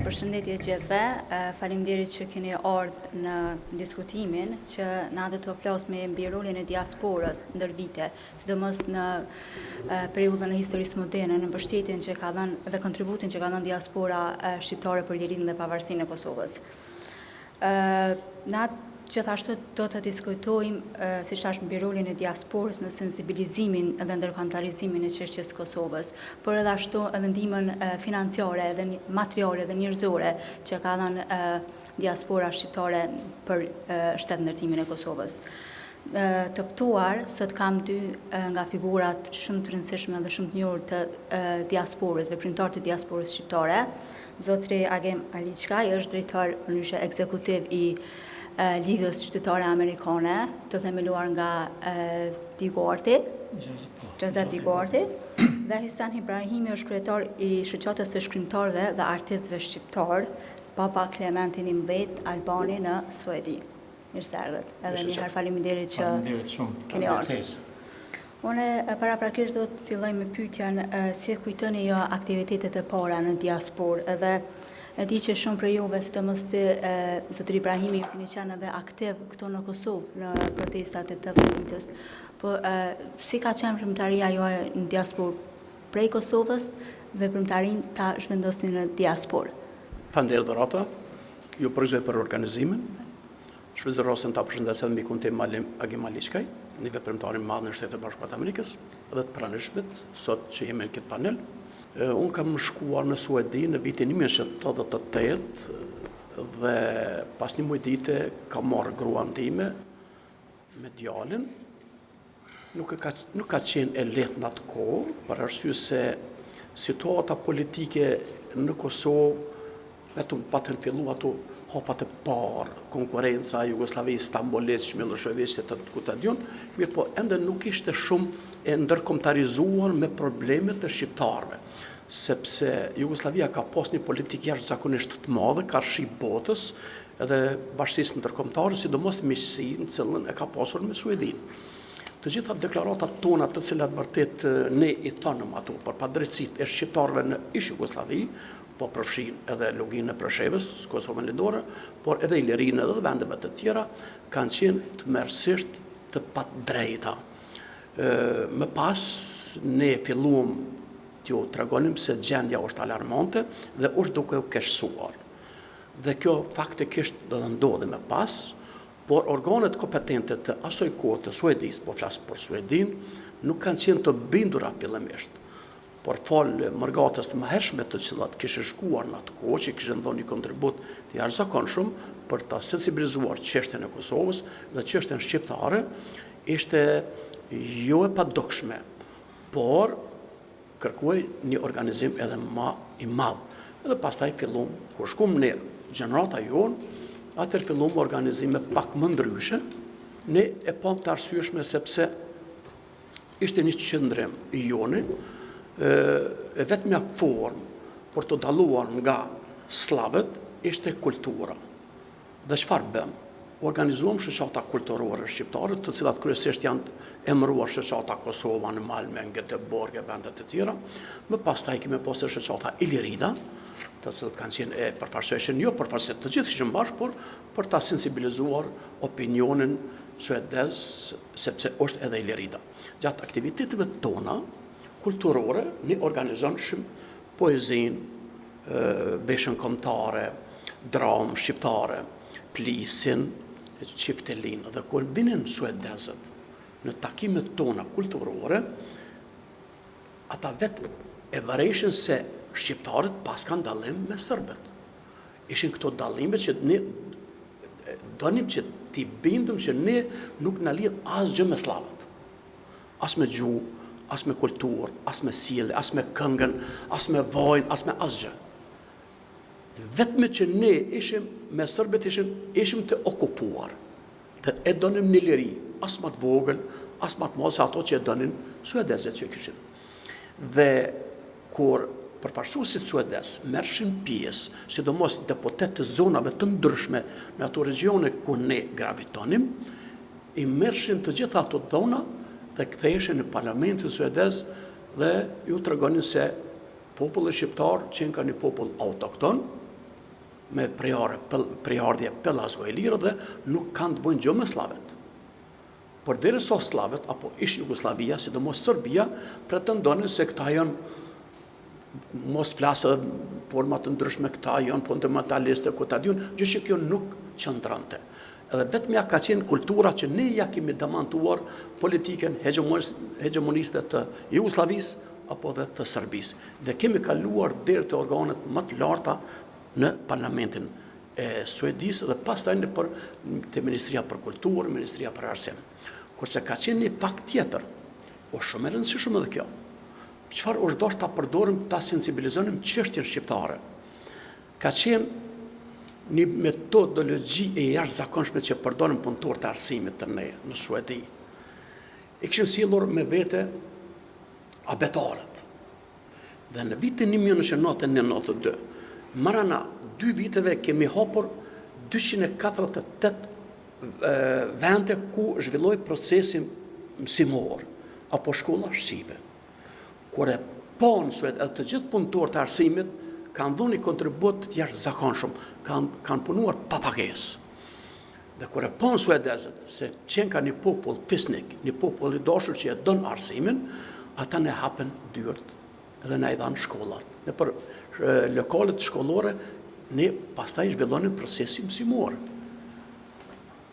Përshëndetje gjithëve, faleminderit që keni ardhur në diskutimin që na do të flas me mbi rolin e diasporës ndër vite, sidomos në periudhën e historisë moderne, në mbështetjen që ka dhënë dhe kontributin që ka dhënë diaspora shqiptare për lirinë dhe pavarësinë e Kosovës. Na gjithashtu do të diskutojmë, siç thash, mbi rolin e diasporës në sensibilizimin dhe ndërkombëtarizimin e çështjes Kosovës, por edhe ashtu edhe ndihmën financiare dhe materiale dhe njerëzore që ka dhënë diaspora shqiptare për shtetëndërtimin e Kosovës. Të ftuar sot kam dy nga figurat shumë të rëndësishme dhe shumë të njohur të diasporës, veprimtar të diasporës shqiptare. Zotri Agem Aliçkaj është drejtor përnyshë ekzekutiv i Ligës Qytetare Amerikane, të themeluar nga Digorti, Gjozef Digorti, dhe Hysam Ibrahimi është kryetar i Shoqatës së Shkrimtarëve dhe Artistëve Shqiptar, Papa Klementi XI Albani në Suedi. Mirëseardhët. Edhe një herë faleminderit që keni ardhur. Unë paraprakisht do të filloj me pyetjen si kujtoni jo aktivitetet e para në diasporë, edhe e di që shumë për juve, sidomos ti, zotri Ibrahimi, ju keni qenë edhe aktiv këto në Kosovë në protestat e 80-vitës. Po si ka qenë veprimtaria juaj në diasporë prej Kosovës, veprimtarinë ta zhvendosni në diasporë? Faleminderit Dorata, ju përgjigjoj për organizimin. Shfrytëzoj rrosën ta përshëndes edhe mikun tim Agim Aliçkaj, një veprimtar i madh në Shtetet e Bashkuara të Amerikës, dhe të pranishmit sot që jemi në këtë panel. Unë kam shkuar në Suedi në vitin 1988 dhe pas një muaj dite kam marrë gruan time me djalin. Nuk ka qenë e lehtë në atë kohë, për arsye se situata politike në Kosovë vetëm patën fillu ato hapat e parë, konkurenca Jugosllavisë, Stambolisë, Miloševićit të Kutadion, mirë po ende nuk ishte shumë e ndërkombëtarizuar me problemet e shqiptarëve, sepse Jugoslavia ka pas një politikë jashtëzakonisht të madhe karshi botës edhe bashkisë ndërkombëtare, sidomos miqësinë që cilën e ka pasur me Suedinë. Të gjitha deklaratat tona të cilat vërtet ne i thonëm ato për padrejtësitë e shqiptarëve në ish Jugosllavi, po përfshin edhe loginë e Preshevës, Kosovën Lindore, por edhe Ilirinë edhe vendeve të tjera, kanë qenë të merrsisht të padrejta. Më pas ne filluam t'ju tregonim se gjendja është alarmante dhe është duke u keqësuar. Dhe kjo faktikisht do të ndodhi më pas, por organet kompetente të asoj kohë të Suedisë, po flas për Suedinë, nuk kanë qenë të bindura fillimisht. Por falë mërgatës të mëhershme të cilat kishe shkuar në atë kohë, që kishe dhënë një kontribut të jashtëzakonshëm për ta sensibilizuar çështjen e Kosovës dhe çështjen shqiptare, ishte jo e padukshme, por kërkuaj një organizim edhe më i madh. Edhe pastaj fillum, kur shkum ne gjenerata jonë, atëherë fillum organizime pak më ndryshe, ne e pam të arsyeshme sepse ishte një qëndrim i joni, e vetmja formë për të dalluar nga slavët ishte kultura. Dhe çfarë bëm? Organizuam shoqata kulturore shqiptare, të cilat kryesisht janë emëruar shoqata Kosova në Malmö, Göteborg e vende të tjera. Më pastaj kemi pasur shoqata Ilirida, të cilat kanë qenë e përfaqësueshën jo përfaqësues të gjithë ishin bashkë, por për ta sensibilizuar opinionin suedez, sepse është edhe Ilirida. Gjatë aktiviteteve tona kulturore, ne organizon shumë poezinë, veshën kombëtare, dramë shqiptare, plisin, çiftelinë. Dhe kur vinin suedezët në takimet tona kulturore, ata vetë e vëreshin se shqiptarët pas kanë dallim me serbët. Ishin këto dallime që ne donim që t'i bindum që ne nuk na lidh asgjë me slavët. As me gjuhë, as me kulturë, as me sjellje, as me këngën, as me vojnë, as me asgjë. Vetëm që ne ishim me serbët ishim të okupuar. Dhe e donim një liri, as më të vogël, as më të madh se ato që e donin suedezët që kishin. Dhe kur përfaqësuesit suedez merrshin pjesë, sidomos deputet të zonave të ndryshme në ato regione ku ne gravitonim, i merrshin të gjitha ato dhona dhe ktheheshin në parlamentin suedez dhe ju tregonin se populli shqiptar që ka një popull autokton, me prejardhje pëllazgo e lirë dhe nuk kanë të bëjnë gjë me slavet. Por derisa slavet, apo ish Jugoslavia, sidomos Serbia, pretendonin se këta janë, mos flasë format të ndryshme, këta janë fundamentaliste, këta diun, gjë që kjo nuk qëndrante. Edhe vetëm ja ka qenë kultura që ne ja kemi demantuar politiken hegemoniste të Jugoslavisë apo dhe të Serbisë. Dhe kemi kaluar deri te organet më të larta në parlamentin e Suedisë dhe pastaj te Ministria për Kulturë, Ministria për Arsim. Kurse ka qenë një pak tjetër, o shumë e rëndësishme edhe kjo. Çfarë është dashur ta përdorim, ta sensibilizonim çështjen shqiptare. Ka qenë një metodologji e jashtëzakonshme që përdorin punëtorët e arsimit të ne në Suedi. E kishin sjellur me vete abetarët. Dhe në vitin 1991-92, marana 2 viteve kemi hapur 248 vende ku zhvilloi procesin mësimor apo shkolla shqipe. Kur e panë Sued edhe të gjithë punëtorët e arsimit kanë dhënë një kontribut të jashtëzakonshëm, kanë punuar pa pagesë. Dhe kur e panë suedezët se qenë ka një popull fisnik, një popull i dashur që e don arsimin, ata ne hapen dyert dhe na i dhanë shkollat. Në për lokalet shkollore ne pastaj zhvillonin procesin mësimor.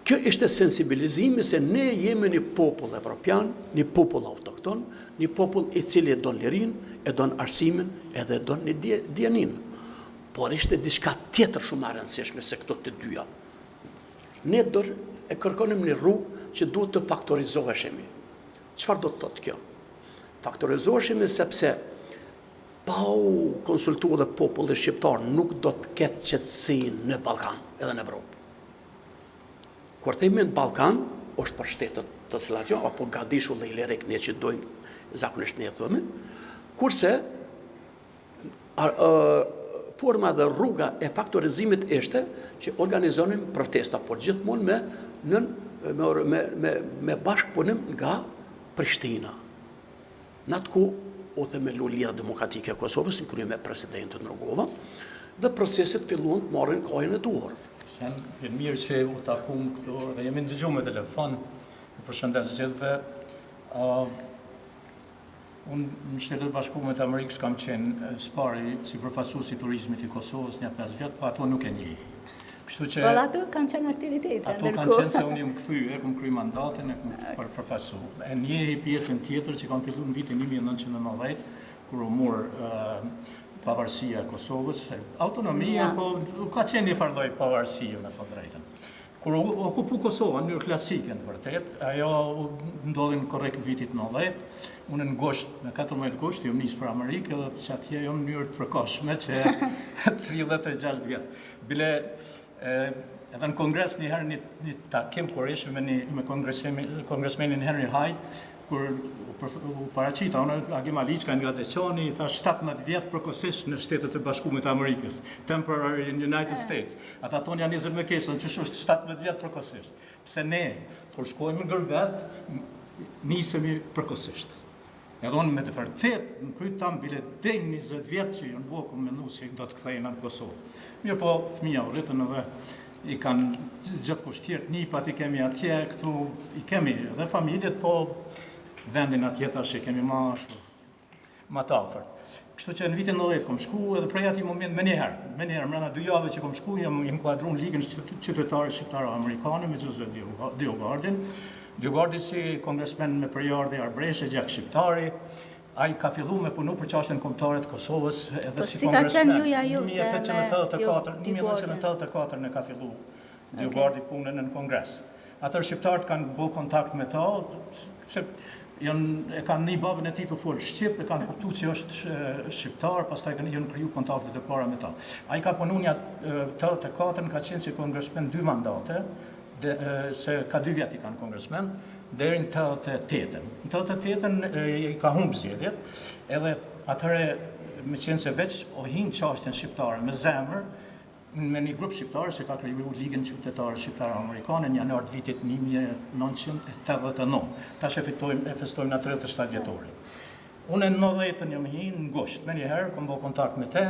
Kjo ishte sensibilizimi se ne jemi një popull evropian, një popull autokton, një popull i cili e don lirin, e don arsimin, edhe e don një dijenin. Por ishte diçka tjetër shumë e rëndësishme se këto të dyja. Ne e kërkonim një rrugë që duhet të faktorizoheshemi. Çfarë do të thotë kjo? Faktorizoheshemi sepse pa u konsultuar dhe populli shqiptar nuk do të ketë qetësi në Ballkan, edhe në Evropë. Kur themi në Ballkan, është për shtetet të cilat janë apo Gadishu dhe Ilerik, ne që dojmë zakonisht ne themi, kurse forma dhe rruga e faktorizimit ishte që organizonim protesta, por gjithmonë me bashkëpunim nga Prishtina. Në atë ku u themelu Liga Demokratike e Kosovës, në krye me presidentin Rugova, dhe proceset filluan të marrin kohën e duhur. Jenë mirë që u takum këtu dhe jemi ndëgju me telefon, në përshëndes gjithve. Unë në Shtetet Bashkuara të Amerikës kam qenë spari si përfaqësues i turizmit i Kosovës një 5 vjet, po ato nuk e njeh. Kështu që ato kanë qenë aktivitete. Ato kanë qenë se unë jam kthyer, kam kryer mandatin e kam përfaqësuar. E njeh pjesën tjetër që kanë filluar në vitin 1990, kur u mor pavarësia e Kosovës, autonomia, po ka qenë një farë lloj pavarësie me të drejtën. Kur okupu Kosova në mënyrë klasike në vërtet, ajo ndodhi në korrekt vitit 90, unë në gosht, në 14 gosht, jam nis për Amerikë dhe që atje jam në mënyrë të përkohshme që 36 vjet. Bile edhe në kongres një herë një takim kur ishim me kongresmenin Henry Hyde, kur u paraqita unë Agim Aliçka nga Deçani, i tha 17 vjet përkohësisht në Shtetet e Bashkuara të Amerikës, temporary in United States. Ata tonë janë 20 me keshën, që është 17 vjet përkohësisht. Pse ne, kur shkojmë në vet, nisemi përkohësisht. Edhe unë me të vërtet, në kryt tam bile dej 20 vjet që janë boku mendu se do të kthehen në Kosovë. Mirë po, fëmija u rritën edhe i kanë gjithë kushtjerët, nipat i kemi atje, këtu i kemi edhe familjet, po vendin atje tash e kemi ma të afërt. Kështu që në vitin 90 kom shku edhe prej atij moment me njëherë, mrena 2 javë që kom shku, jam kuadruar në Ligën Qytetarë Shqiptare Amerikane me Joseph Diogardin. Diogardi si kongresmen me përjardhje Arbreshe, gjak shqiptari, ai ka fillu me punu për çështjen kombëtare të Kosovës edhe si kongresmen. 1984 ne ka fillu Diogardi punën në kongres. Atër shqiptarët kanë bo kontakt me ta, se e kanë një babën e tij të folë shqip, e kanë kuptuar që është shqiptar, pastaj janë kriju kontaktet e para me ta. Ai ka punu një 84 ka qenë si kongresmen 2 mandate, se ka 2 vjet i kanë kongresmen, deri në 88. Në 88 i ka humbë zgjedhjet, edhe atëherë me qenë se veç o hinë çështjen shqiptare me zemër, me një grup shqiptarë që ka kriju Ligën Qytetare Shqiptare Amerikane në janar të vitit 1989. Tash e festojmë në 37 vjetorin. Unë në 90-ën jam hinë në gusht, me njëherë, kom bo kontakt me te.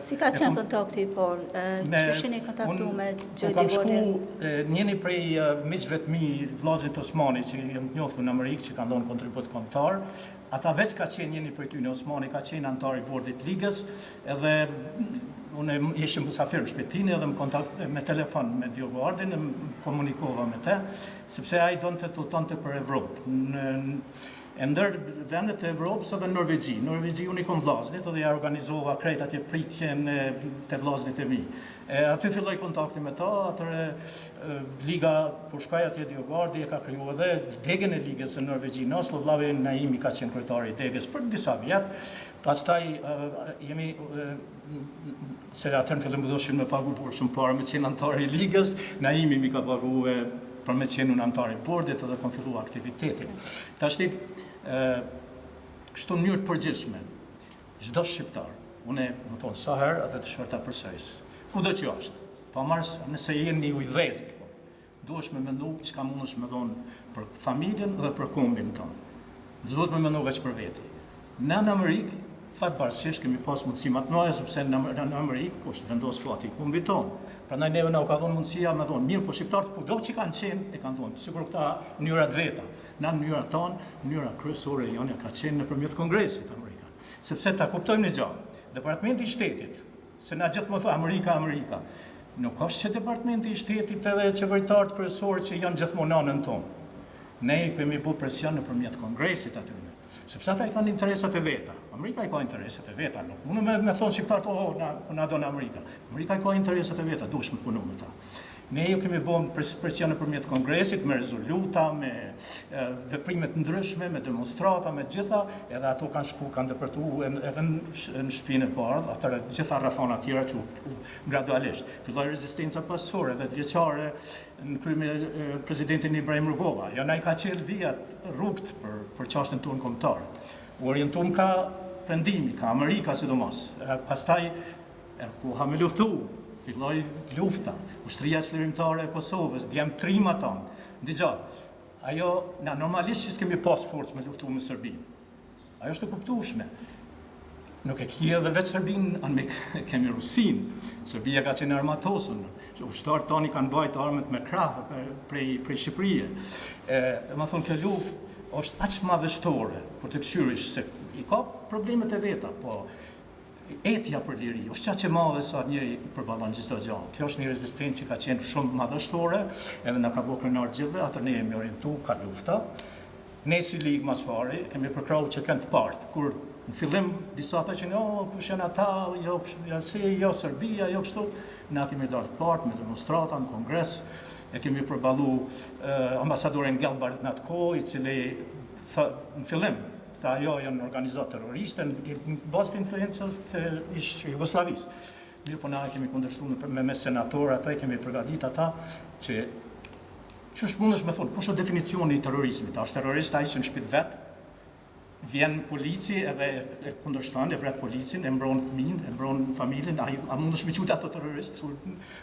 Si ka qenë kontakti, por qëshin e kontaktu me Gjodi Gordin? Kam shku njëni prej miqve të mi, vllazit Osmani, që jam të njoftu në Amerikë, që ka ndonë kontribut kombëtar, ata veç ka qenë njëni prej ty në Osmani, ka qenë antar i bordit ligës, edhe unë ishim musafir në shpetini edhe më kontakt me telefon me Diogo Gordin, më komunikova me te, sepse a i donë të tutante për Evropë. E ndër vendet e Evropës edhe Norvegji. Norvegji unë i kom vllaznit edhe ja organizova krejt atje pritjen të vllaznit e mi. Aty filloj kontakti me ta, atëre Liga për shkaj atje Diogardi e ka kriju edhe degen e ligës e Norvegji. Në Oslo Vlave Naimi ka qenë kryetari i degës për disa vjetë. Pastaj jemi, se atër në fillim bëdoshin me pagu për shumë parë me qenë antari i ligës, Naimi mi ka pagu për me qenë në antari i bordit edhe kom fillu aktivitetin. Ta shtik, kështu në njërë të përgjithshme, çdo shqiptar, une më thonë sa herë edhe të shërta përsëris, ku do që është, pa marës nëse jenë një ujdhezi, duhesh me mendu që ka mund është me thonë për familjen dhe për kombin tonë. Duhet me mendu veç për veti. Në Amerikë, fatbarësisht kemi pas mundësi më të mëdha sepse në Amerikë është vendos flati i kombit tonë. Prandaj neve na u ka dhënë mundësia me thonë mirë, po shqiptarët kudo që kanë qenë e kanë thonë, sikur këta mënyrat veta. Në mënyrat tonë, mënyra kryesore e jonë ka qenë nëpërmjet Kongresit amerikan. Sepse ta kuptojmë një gjë, Departamenti i Shtetit, se na gjithmonë thonë Amerika, nuk është që Departamenti i Shtetit edhe qeveritarët kryesorë që janë gjithmonë anën tonë. Ne kemi bërë presion nëpërmjet Kongresit aty. Sepse ata i kanë interesat e veta. Amerika i ka interesat e veta, nuk mundu me thonë shqiptarët, na do në Amerika. Amerika i ka interesat e veta, duhesh me punu me ta. Ne ju kemi bën presion nëpërmjet Kongresit, me rezoluta, me veprimet ndryshme, me demonstrata, me gjitha, edhe ato kanë shku, kanë depërtu edhe në shtëpinë e bardhë, atëra gjitha rrethana tjera që gradualisht. Filloi rezistenca pasore, edhe vjeçare në kryme presidentin Ibrahim Rugova. Ja na i ka qelë vijat rrugët për çështën tonë kombëtare. U orientuam ka pendimi, ka Amerika sidomos. Pastaj ku ha me luftu, filloi lufta, ushtria çlirimtare e Kosovës, djem trima tonë. Ndëgjoj, ajo na normalisht që s'kemi pas forcë me luftu me Serbinë. Ajo është e kuptueshme. Nuk e kje edhe veç Serbinë, anë kemi Rusinë. Serbia ka qenë armatosën. Ushtarët tani kanë bajt armët me krahë prej Shqipërie. Dhe më thonë, kjo luftë është aq madhështore për të këshyrish se i ka problemet e veta, po etja për liri është qaq e madhe sa njëri përballon çdo gjë. Kjo është një rezistencë që ka qenë shumë madhështore, edhe na ka bërë krenar gjithve, atë ne jemi orientu ka lufta. Ne si ligë mas pari kemi përkrahur që kanë të partë, kur në fillim disa ata që kush janë ata, jo Serbia, jo kështu, na kemi dalë të partë me demonstrata në Kongres. E kemi përballu ambasadorin Gelbart në atë kohë, i cili në fillim, ajo janë organizatë terroriste, në bazë të influencës të Jugosllavisë. Mirë po na kemi kundërshtu me senatorë, ata kemi përgatit ata që ç'është mundesh me thonë, kush është definicioni i terrorizmit? A është terrorist ai që në shtëpi vet vjen polici edhe e kundërshton, e vret policin, e mbron fëmijën, e mbron familjen, a mundesh me quajtë ato terrorist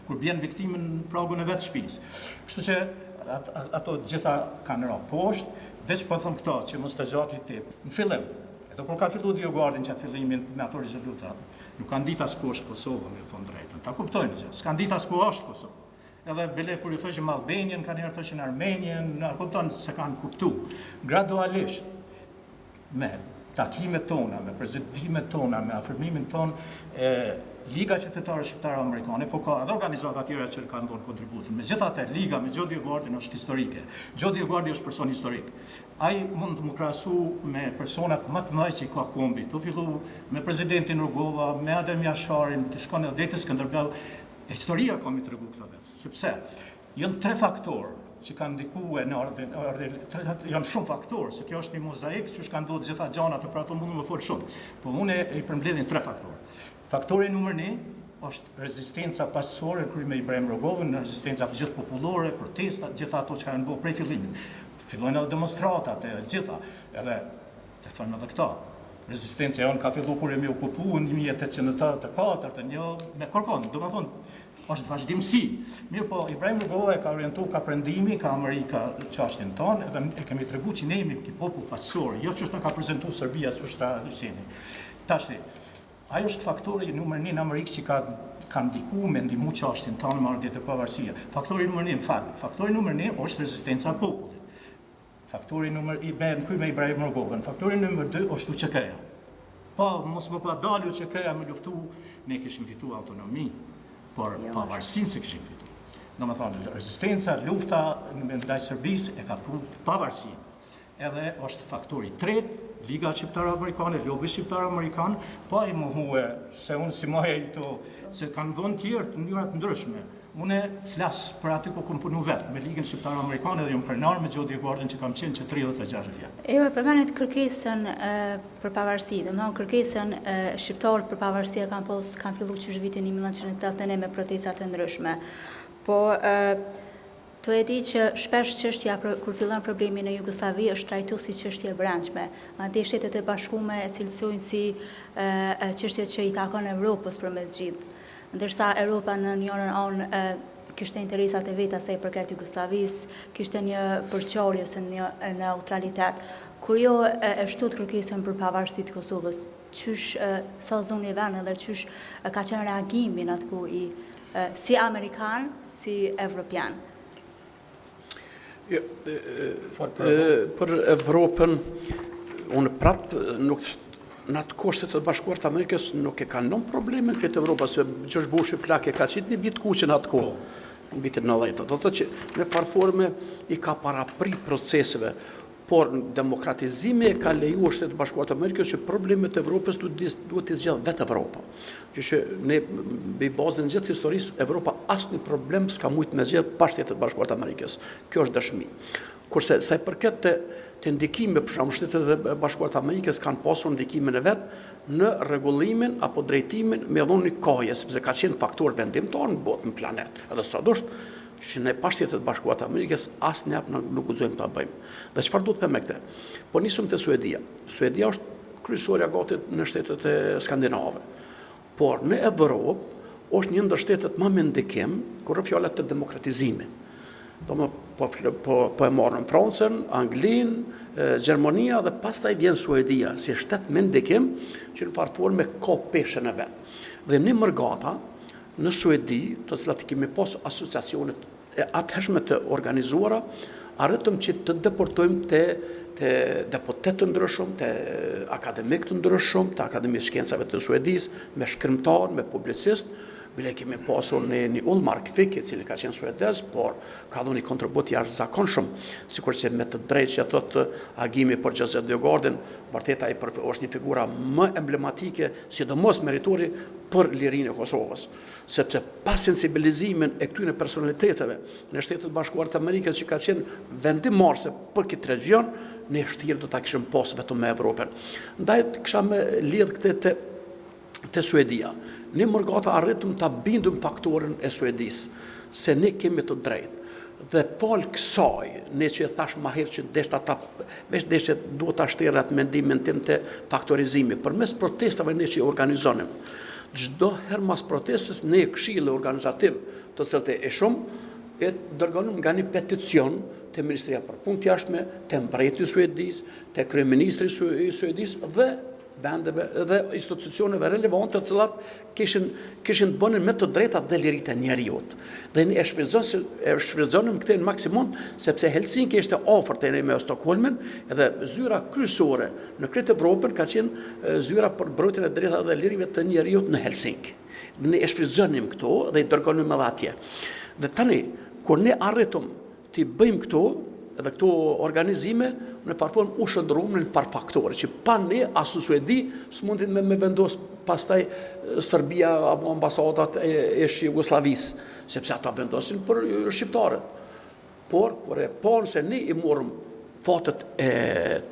kur bjen viktimën në pragun e vet shtëpisë. Kështu që ato gjitha kanë rënë poshtë, veç po them këto që mos të gjati tip. Në fillim, edhe kur ka filluar Diogardin që fillimin me ato rezoluta, nuk kanë ditë as ku është Kosova, me thonë drejtën. Ta kuptojnë gjë, s'kan ditë as ku është Kosova. Edhe bile kur ju thoshin Albanian, kanë herë thoshin Armenian, na kupton se kanë kuptuar. Gradualisht me takimet tona, me prezentimet tona, me afirmimin ton, Liga Qytetare Shqiptare Amerikane, po ka edhe organizata tjera që kanë dhënë kontributin. Megjithatë, Liga me Gjodi Gordin është historike. Gjodi Gordi është person historik. Ai mund të më krahasu me personat më të mëdhenj që ka kombi. Tu fillu me presidentin Rugova, me Adem Jasharin, të shkon edhe deri Skënderbeu. Historia ka mi tregu këtë vetë, sepse janë tre faktorë që kanë ndikuar në ardhmë, janë shumë faktorë, se kjo është një mozaik që kanë ndodhur gjitha gjanat, për ato mundu më fol shumë. Po unë i përmbledhin tre faktorë. Faktori numër 1 është rezistenca pasore në me Ibrahim Rogovën, rezistenca gjithë popullore, protesta, gjitha ato që kanë bërë prej fillimit. Fillojnë edhe demonstratat e gjitha, edhe e thonë edhe këta. Rezistenca jonë ka fillu kur jemi okupu në 1884, me kërkon, do më thonë, është vazhdimsi. Mirë po, Ibrahim Rugova e ka orientu ka prendimi, ka Amerika çështjen tonë, edhe e kemi tregu që ne jemi këti popull paqësor, jo që është në ka prezentu Serbia, që është ta Hyseni. Tashti, ajo është faktori numër 1 në Amerikë që ka ndiku me ndihmu çështjen tonë me ardhjet e pavarësia. Faktori numër 1, faktori numër 1 është rezistenca e popullit. Faktori numër i bën kry me Ibrahim Rugovën. Faktori numër 2 është UÇK-ja. Po, mos më pa dalë UÇK-ja me luftu, ne kishim fitu autonomi, por pavarësinë se kishim fitu. Në më thonë, rezistenca, lufta në ndaj Serbisë e ka pru pavarësinë. Edhe është faktori tretë, Liga Shqiptare-Amerikane, lobi Shqiptare-Amerikan, po i mohue, se unë si mohe i to, se kanë dhënë tjerë të njërat ndryshme. Unë flasë për aty ku kom punu vetë, me Ligën Shqiptare-Amerikane dhe jam krenar me Gjodi Gordën që kam qenë që 36 vjetë. Jo, përmenet kërkesën për pavarësi, dhe më kërkesën shqiptarë për pavarësia kanë fillu që vitin 1989 me protestat e ndryshme. Po, to e di që shpesh çështja kur fillon problemi në Jugosllavi është trajtuar si çështje e brendshme. Madje Shtetet e Bashkuara e cilësojnë si çështje që i takon Evropës përmes gjithë. Ndërsa Europa në njërin anë kishte interesat e veta sa i përket Jugosllavisë, kishte një përqarje së një neutralitet. Kur jo e shtut kërkesën për pavarësinë të Kosovës, çysh sa zonë e vënë dhe çysh ka qenë reagimi në atku i si amerikan, si evropian. Për Evropën, unë prapë nuk në atë Shtetet e Bashkuara të Amerikës nuk e kanë nëmë probleme në këtë Evropa, se George Bush plak e ka qitë një vitë kuqe në atë kohë, në vitin 90. Do të që në farforme i ka parapri proceseve, por demokratizimi e ka leju Shtetet e Bashkuara të Amerikës që problemet e Evropës duhet të zgjidhet vetë Evropa. Që ne me bazën gjithë historisë, Evropa asnjë problem s'ka mujt me zgjedh pa Shtetet e Bashkuara të Amerikës. Kjo është dëshmi. Kurse sa i përket të ndikime, për shembull Shtetet e Bashkuara të Amerikës kanë pasur ndikimin e vet në rregullimin apo drejtimin me dhënë kohe, sepse ka qenë faktor vendimtar në botë, në planet. Edhe sadosh që ne pa Shtetet e Bashkuara të Amerikës asnjë nuk guxojmë ta bëjmë. Dhe çfarë do të them me këtë? Po nisëm te Suedia. Suedia është kryesorja gati në shtetet e skandinave. Por në Evropë është një ndër shtetet më me ndikim kur fjala të demokratizimit. Po e marrën Francën, Anglinë, Gjermania dhe pastaj vjen Suedia si shtet me ndikim që në farforme ka peshën e vet. Dhe në Mërgata, në Suedi, të cilat kemi pas asociacionet e atëhershme të organizuara, arritëm që të deportojmë të deputet të ndryshëm, të akademik të ndryshëm, të Akademi Shkencave të Suedis, me shkrimtar, me publicist. Bile kemi pasur një Ulmar Kvik, i cili ka qenë suedez, por ka dhënë një kontribut jashtëzakonshëm, sikur që me të drejtë që thotë agimi për Joseph Djogardin, vërtet ai është një figura më emblematike, sidomos meritori për lirinë e Kosovës, sepse pa sensibilizimin e këtyre personaliteteve në Shtetet e Bashkuara të Amerikës që ka qenë vendimmarrëse për këtë region, ne vërtet do ta kishim pas vetëm me Evropën. Ndaj kisha me lidh këtë te Suedia. Ne Mërgata arritëm ta bindëm faktorin e Suedisë, se ne kemi të drejtë. Dhe falë kësaj, ne që e thash ma herë që deshe duhet ta shterë atë mendimin tim të faktorizimi, përmes protestave ne që organizonim. Çdo herë mas protestës ne këshilli organizativ të cilët e shumë e dërgonim nga një peticion te Ministria për Punë të Jashtme, te mbreti i Suedisë, te kryeministri i Suedisë dhe vendeve dhe institucioneve relevante të cilat kishin të bënin me të drejtat dhe liritë e njerëzit. Dhe ne e shfrytëzonim këtë në maksimum, sepse Helsinki ishte afër te ne me Stockholmin, edhe zyra kryesore në këtë Evropën ka qenë zyra për mbrojtjen e drejtave dhe lirive të njerëzit në Helsinki. Ne e shfrytëzonim këto dhe i dërgonim edhe atje. Dhe tani, kur ne arritëm të bëjmë këto, edhe këto organizime në farform u shndërruam në par faktore, që pa ne as në Suedi s'mundin me vendos pastaj Serbia apo ambasadat e Jugosllavisë, sepse ata vendosin për shqiptarët. Por kur e panë se ne i morëm fatet e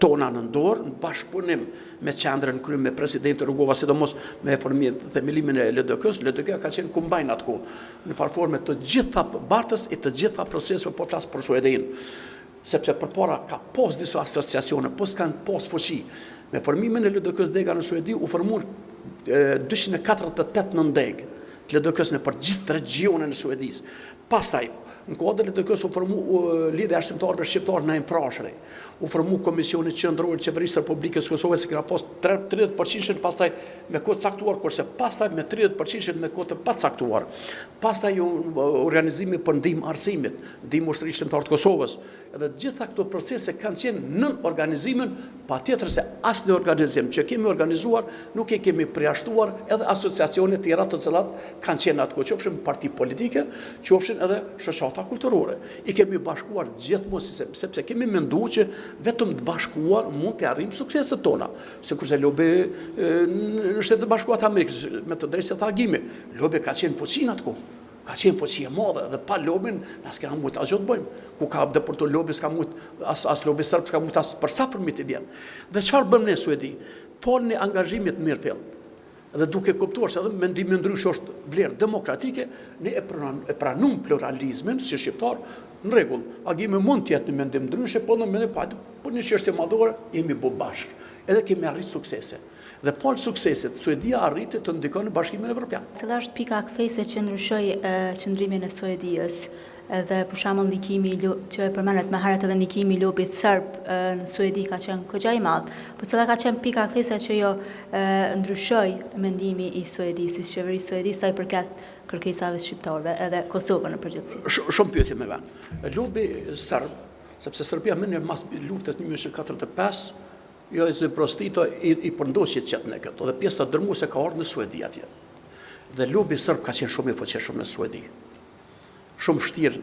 tona në dorë, në bashkëpunim me qendrën krye me presidentin Rugova, sidomos me themelimin e LDK-s, LDK ka qenë kumbajn atku, në farforme të gjitha bartës e të gjitha proceseve, po flas për Suedin. Sepse përpara ka pas disa asociacione, po s'kan pas fuqi. Me formimin e LDK-s dega në Suedi u formuan 248 në ndeg. LDK-s në për gjithë regionin e Suedisë. Pastaj, në kuadër LDK-s u formu Lidhja e Shqiptarëve Shqiptar në Infrashëri. U formu Komisioni Qendror i Qeverisë së Republikës së Kosovës, që ka pas 30% pastaj me kohë caktuar, kurse pastaj me 30% me kohë të pacaktuar. Pastaj organizimi për ndihmë arsimit, ndihmë ushtrisë shqiptare të Kosovës. Edhe gjitha këto procese kanë qenë nën organizimin, patjetër se asnjë organizim që kemi organizuar nuk e kemi përjashtuar edhe asociacione të tjera të cilat kanë qenë atë kohë, qofshin parti politike, qofshin edhe shoqata kulturore. I kemi bashkuar gjithmonë sepse kemi menduar që vetëm të bashkuar mund të arrijmë sukseset tona. Sikurse lobi në Shtetet e Bashkuara të Amerikës, me të drejtë se tha Agimi, lobi ka qenë fuqi atë kohë. Ka qenë fuqi e madhe dhe pa lobin na s'kena mujt asgjë të bëjmë. Ku ka deportuar lobi s'ka mujt as lobi serb s'ka mujt as për sa përmit i vjen. Dhe çfarë bëm ne Suedi? Folni angazhimit Mirfield. Dhe duke kuptuar se edhe mendimi ndryshe është vlerë demokratike, ne e pranum pluralizmin si shqiptar, në rregull. Agimi mund të jetë në mendim ndryshe, po në mendim po një çështje madhore jemi bu bashkë. Edhe kemi arrit suksese. Dhe fal sukseset, Suedia arriti të ndikojë në Bashkimin Evropian. Cila është pika kthejse që ndryshoi qëndrimin e Suedisë? Edhe për shembull ndikimi që e përmendet më herët edhe ndikimi i lobit serb në Suedi ka qenë goxha i madh. Po cila ka qenë pika kthejse që ndryshoi mendimi i Suedisë, i qeverisë suedise sa i përket kërkesave shqiptarëve edhe Kosovën në përgjithësi? Shumë pyetje më vjen. Lobi serb, sepse Serbia më pas luftës 1945 jo e zëprostito i përndoqit qëtë në këto, dhe pjesa dërmuese ka ardhur në Suedi atje. Dhe lobi serb ka qenë shumë i fuqishëm në Suedi. Shumë vështirë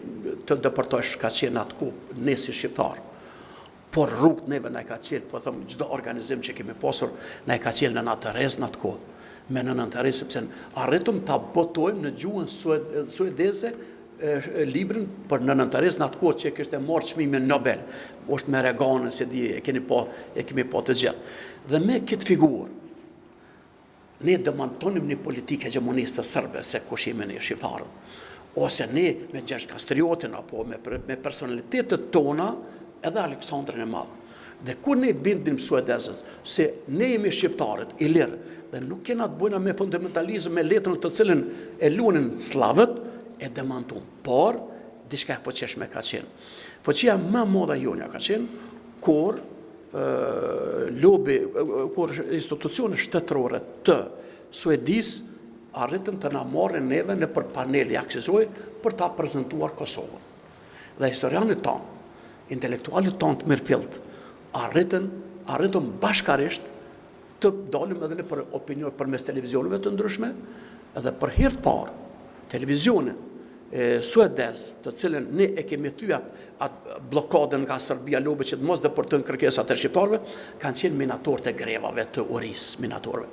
të deportosh ka qenë atë kohë ne si shqiptar. Por rrugët neve na ka qenë, po them çdo organizim që kemi pasur na ka qenë në Nën Terezë në atë kohë. Me Nën Terezë sepse arritëm ta botojmë në gjuhën suedeze librin për Nën Terezë në atë kohë që kishte marrë çmimin Nobel. Është me Reaganën, se di, e kemi po të gjithë. Dhe me këtë figurë, ne demontonim një politikë hegemoniste serbe se kush jemi ne shqiptarët. Ose ne me Gjergj Kastriotin, apo me personalitetet tona, edhe Aleksandrin e Madh. Dhe kur ne bindim suedezët se ne jemi shqiptarët i lirë, dhe nuk kena të bëjna me fundamentalizëm, me letrën të cilën e luanin slavët, e demantum. Por, diçka e fuqishme ka qenë. Fuqia më e madhe jonja ka qenë kur kur institucionet shtetërore të Suedisë arritën të na marrin neve në për paneli aksesoj për ta prezantuar Kosovën. Dhe historianët tanë, intelektualit tanë të Mirfield, arritën bashkarisht të dalim edhe në për opinion përmes televizioneve të ndryshme, edhe për herë të parë televizionin suedez, të cilën ne e kemi thyat atë blokadën nga Serbia lobe që të mos deportojnë kërkesat e shqiptarëve, kanë qenë minatorët e grevave të urisë minatorëve.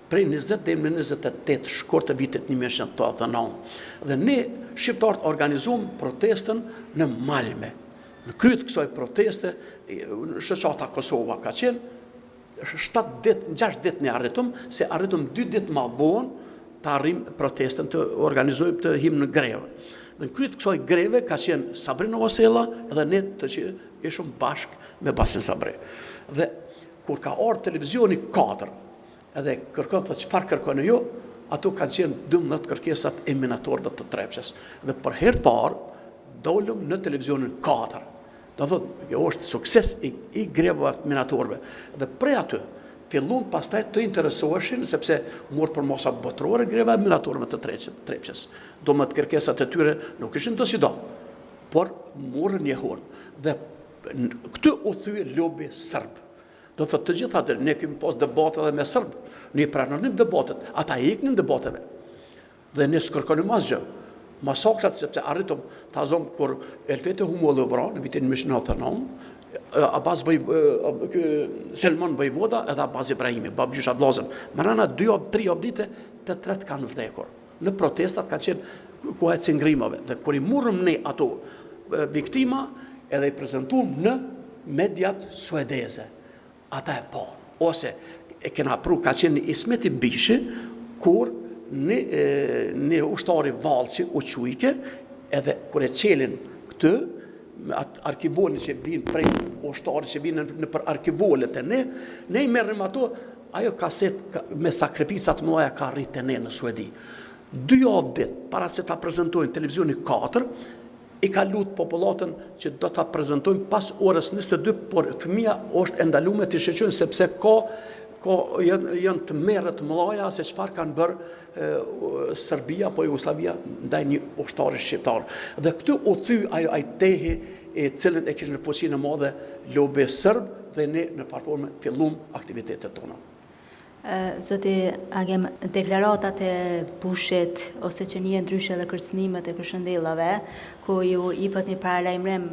Prej 20 deri në 28 shkurt të vitit 1989. Dhe ne shqiptarët organizuam protestën në Malme. Në kryet kësaj proteste, shoqata Kosova ka qenë 6 ditë ne arritëm, se arritëm 2 ditë më vonë të arrim protestën, të organizojmë të him në greve. Dhe në kryet kësaj greve ka qenë Sabrina Osella edhe ne të që ishëm bashkë me Basin Sabri. Dhe kur ka ardhur televizioni 4, edhe kërkon të çfarë kërkon ju, ato kanë qenë 12 kërkesat e minatorëve të Trepçës. Dhe për herë të parë dolëm në televizionin 4. Do thotë, kjo është sukses i grevave minatorëve. Dhe prej aty fillon pastaj të interesoheshin, sepse morë për mosa botërore greva e minatorëve të Trepçës. Do më të kërkesat e tyre nuk ishin të sido, por morën një honë. Dhe këtë u thyë lobi serb. Do thotë të gjitha atë, ne kemi pas debate edhe me serb, ne pranonim debatet, ata iknin debateve. Dhe ne s'kërkonim asgjë. Masakrat, sepse arritëm të azom kur Elfete Humolli vra në vitin 1999, Selman Vojvoda edhe Abbas Ibrahimi, babgjysha vllazën. Marana 2-3 dite të tret kanë vdekur. Në protestat ka qenë koha e cingrimave. Dhe kur i morëm ne ato viktima, edhe i prezentuam në mediat suedeze. Ata e pa. Ose e kena pru ka qenë Ismeti Bishi, kur një ushtari Valçi u quike, edhe kur e qelin këtë, arkivolin që vinë prej ushtarë që vinë në për arkivolet e ne i merrim ato, ajo kaset me sakrificat mëdha ka rritë ne në Suedi. 2 javë ditë, para se ta prezentojnë televizioni 4, i ka lutë popullatën që do ta prezentojnë pas orës 22, por fëmija është ndaluar të shoqërohen sepse janë të merret të mëdha se çfarë kanë bërë Serbia apo Jugoslavia ndaj një ushtari shqiptar. Dhe këtu u thy ai tehi e cilën e kishin në fuqinë e madhe lobi serb dhe ne në farforme fillum aktivitetet tona. Zoti Agem, deklaratat e Bushit ose që një ndryshe dhe kërcënimet e kërshëndellave, ku ju jepet një paralajmërim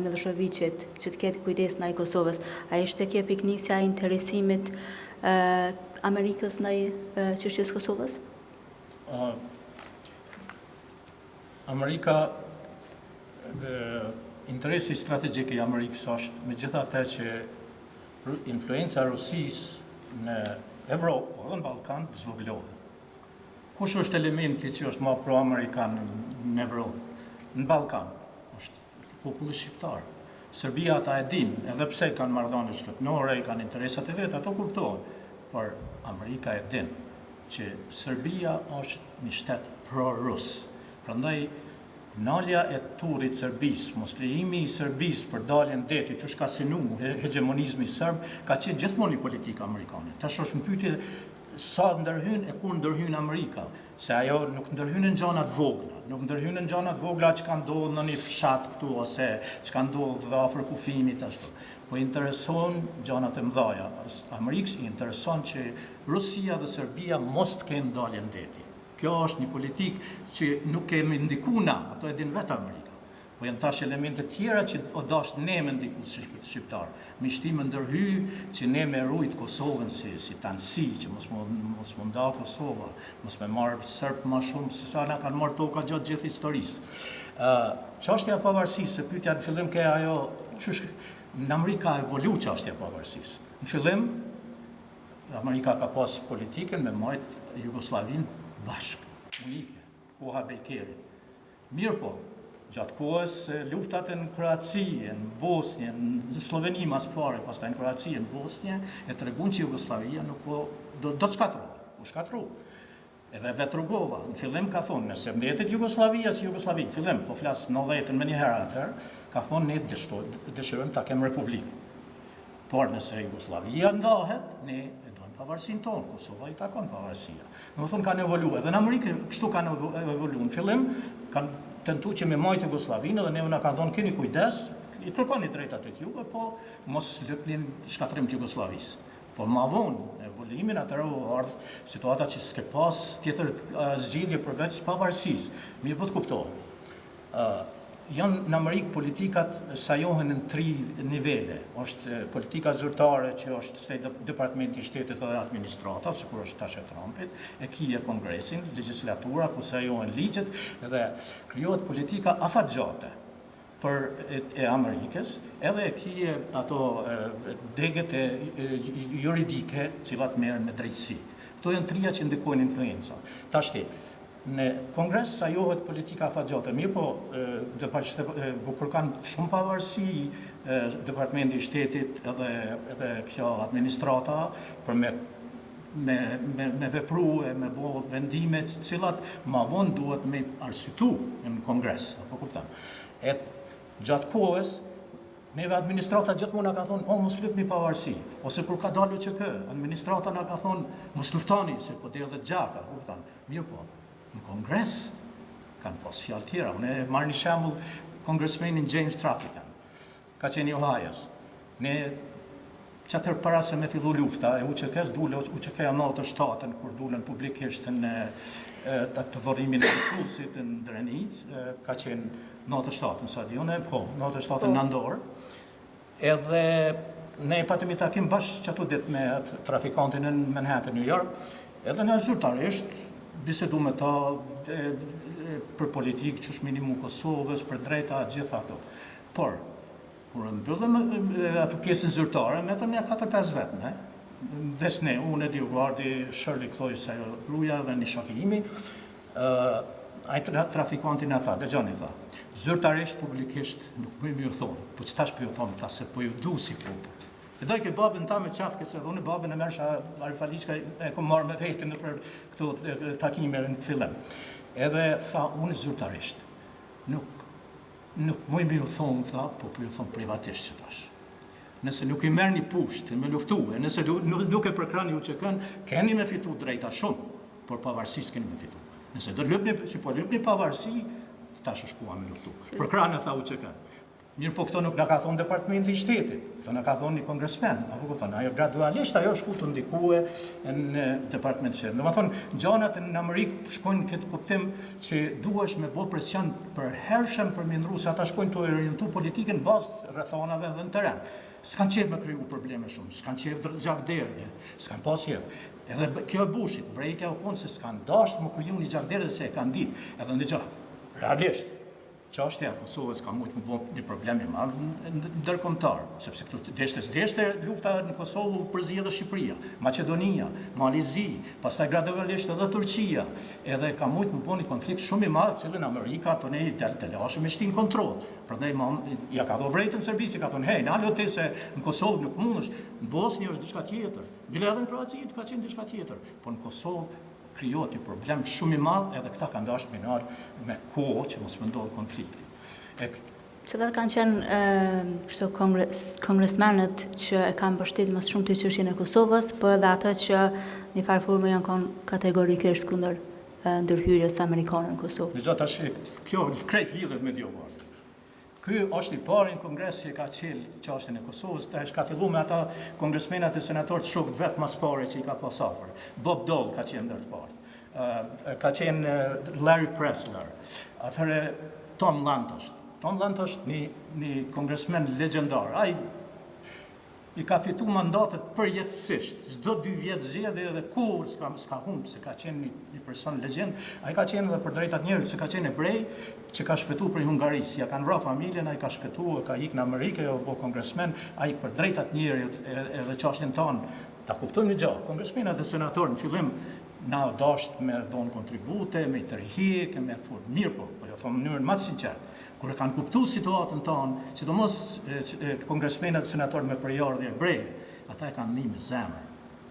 Miloševićit që të ketë kujdes ndaj Kosovës, a ishte kjo piknisja e interesimit Amerikës ndaj çështjes Kosovës? Amerika, interesi strategjik i Amerikës është megjithatë që influenca e Rusisë në Evropë dhe në Ballkan zvogëlohet. Kush është elementi që është më pro-amerikan në Evropë? Në Ballkan është populli shqiptar. Serbia ata e din, edhe pse kanë marrëdhënie shtetërore, kanë interesat e vet, ato kuptohen. Por Amerika e din që Serbia është një shtet pro-rus. Prandaj nalja e turit Serbis, mos lejimi i Serbis për daljen deti që shka sinu hegemonizmi serb, ka qenë gjithmonë një politika amerikane. Tash është në pyetje sa ndërhyn e kur ndërhyn Amerika, se ajo nuk ndërhyn në gjanat vogla, nuk ndërhyn në gjanat vogla që kanë ndodhur në një fshat këtu ose që kanë ndodhur afër kufimit ashtu. Po intereson gjanat e mëdha. Amerikës i intereson që Rusia dhe Serbia mos të kenë daljen deti. Kjo është një politikë që nuk kemi ndiku na, ato e din vetë Amerika. Po janë tash elemente tjera që o dash ne me ndiku si shqiptar. Mi shtime ndërhy që ne me rujt Kosovën si tanësi, që mos më nda Kosova, mos me marë sërp ma shumë, se sa na kanë marë toka gjatë gjithë historisë. Çështja e pavarësisë, se pyetja në fillim ke ajo, në Amerika evolu çështja e pavarësisë. Në fillim, Amerika ka pas politikën me majtë Jugosllavinë bashkë, unike, koha Bejkerit. Mirë po, gjatë kohës luftat në Kroaci, në Bosnjë, në Sloveni mas pare, pastaj në Kroaci, në Bosnjë, e tregun që Jugoslavia nuk po do të shkatru. Edhe vetë Rugova, në fillim ka thonë, nëse mbetet Jugoslavia si Jugosllavi, në fillim, po flasë në 90-ën me një herë atëherë, ka thonë ne dëshirojmë ta kemë republikë. Por nëse Jugoslavia ndahet, ne pavarësinë tonë, Kosova i takon pavarësia. Në më thonë kanë evoluar, dhe në Amerikë kështu kanë evoluar. Në fillim, kanë tentu që me majtë Jugoslavinë dhe neve na kanë thonë keni kujdes, i kërkoni drejtat e juve, po mos lëpnin shkatrim të Jugoslavisë. Po ma vonë, evoluimin atëherë ardhë situata që s'ke pas tjetër zgjidhje përveç pavarësisë. Mirë po të kuptohet. Janë në Amerikë politikat sajohen në 3 nivele. Është politika zyrtare që është Departamenti i Shtetit dhe Administrata, sikur është tash e Trumpit, e kije Kongresin, legjislatura ku sajohen ligjet dhe krijohet politika afatgjate për e Amerikës, edhe e kije ato deget e juridike cilat merren me drejtësi. Kto janë 3 që ndikojnë influenca. Tashti në Kongres sajohet politika afatgjate, mirë po kur kanë shumë pavarësi Departamenti i Shtetit edhe kjo administrata për me vepru e me bo vendime cilat ma vonë duhet me arsyetu në Kongres, apo kupton. E gjatë kohës neve administrata gjithmonë na ka thonë, mos lutni pavarësi, ose kur ka dalë ÇK, administrata na ka thonë, mos luftoni se po derdhet gjaka, kupton. Mirë po. Në Kongres kanë pas fjalë tjera. Unë marr një shembull kongresmenin James Traficant, ka qenë i Ohio's. Ne çatër para se me fillu lufta e UÇK-s dule UÇK-ja në 97-ën kur dulen publikisht në të varrimin e Kosovës në Drenicë, ka qenë 97-ën sa di unë, po 97-ën në Andorë. Edhe ne patëm takim bashkë çatu ditë me atë trafikantin në Manhattan, New York, edhe në zyrtarisht bisedu me ta për politikë, që është minimu Kosovës, për drejta, gjitha ato. Por, kur mbyllëm atë pjesën zyrtare, me të një 4-5 vetë, vesne, unë e Diogardi, Shirley Cloy, se Ruja dhe një shakimi, a i trafikantin e tha, dhe gjani tha, zyrtarisht publikisht nuk më ju thonë, po që tash për ju thonë, ta se po ju du si popët. E doj ke babën ta me qafke, se dhune babën e Mersha Arifaliqka e kom marrë me vetin në për këto takime në fillim. Edhe tha, unë zyrtarisht, nuk muj me ju thonë, tha, po ju thonë privatisht që tash. Nëse nuk i merë një pushtë, me luftu, e nëse nuk e përkrani u që kënë, keni me fitu drejta shumë, por pavarësisht keni me fitu. Nëse do lëpni pavarësi, tash është kuha me luftu. Përkrani tha u që kënë. Mirë po këto nuk në ka thonë Departamenti i Shtetit, këto në ka thonë një kongresmen, apo kupton, ajo gradualisht ajo shku të ndikue në Departament i Shtetit. Do më thonë, gjanat në Amerikë shkojnë këtë kuptim që duhesh me bo presion për hershëm për mindru, se ata shkojnë të orientu politikën bazë rrethonave dhe në teren. S'kan qef me kryu probleme shumë, s'kan qef gjakderje, s'kan pas qef. Edhe kjo e bushit, vrejtja u konë se s'kan dasht më kryu një gjakderje se e kanë dit. Edhe në gjahë, realisht, çështja e Kosovës ka mujtë më bënë një problem i madh ndërkombëtar, sepse këtu deshte lufta në Kosovë përzi edhe Shqipëria, Maqedonia, Malizi, pastaj gradualisht edhe Turqia, edhe ka mujtë më bënë një konflikt shumë i madh, cilën Amerika tonë të lashë me shtin kontroll. Prandaj ja ka dhënë vrejtën Serbisë, ka thonë, hey, nalo ti se në Kosovë nuk mundesh, në Bosnjë është diçka tjetër. Bile edhe në Kroaci ka qenë diçka tjetër, por në Kosovë krijohet një problem shumë i madh, edhe këta kanë dashur minar me kohë që mos më ndodhë konflikti. Cilat kanë qenë kongresmenët që e kanë mbështetur më shumë të çështjen e Kosovës, po edhe ata që në farë forme janë kanë kategorikisht kundër ndërhyrjes amerikane në Kosovë. Në tash kjo krejt lidhet me dio varë. Ky është i pari në kongres që ka qelë çështjen e Kosovës, tash ka filluar me ata kongresmenat e senatorët shokët vetë mas pare që i ka pas afër. Bob Dole ka qenë ndër të parë. Ka qenë Larry Pressler. Atëherë Tom Lantos. Tom Lantos një kongresmen legjendar. Ai i ka fitu mandatet përjetësisht. Çdo 2 vjet zgjedhje edhe kur s'ka humbë, se ka qenë një person legjend. Ai ka qenë edhe për drejtat njerëzit, se ka qenë ebrej, që ka shpëtuar prej Hungarisë. Ja kanë vrarë familjen, ai ka shpëtuar, ka ikë në Amerikë, ajo bo kongresmen, ai për drejtat njerëzit edhe çështjen tonë. Ta kuptojmë një gjë, kongresmenat dhe senatorët në fillim na dasht me dhon kontribute, me tërhiqje, me fort. Mirë po jo them në mënyrë më të sinqertë. Kur e kanë kuptuar situatën tonë, sidomos kongresmenat dhe senatorët me përjardhje ebrej, ata e kanë dhënë me zemër.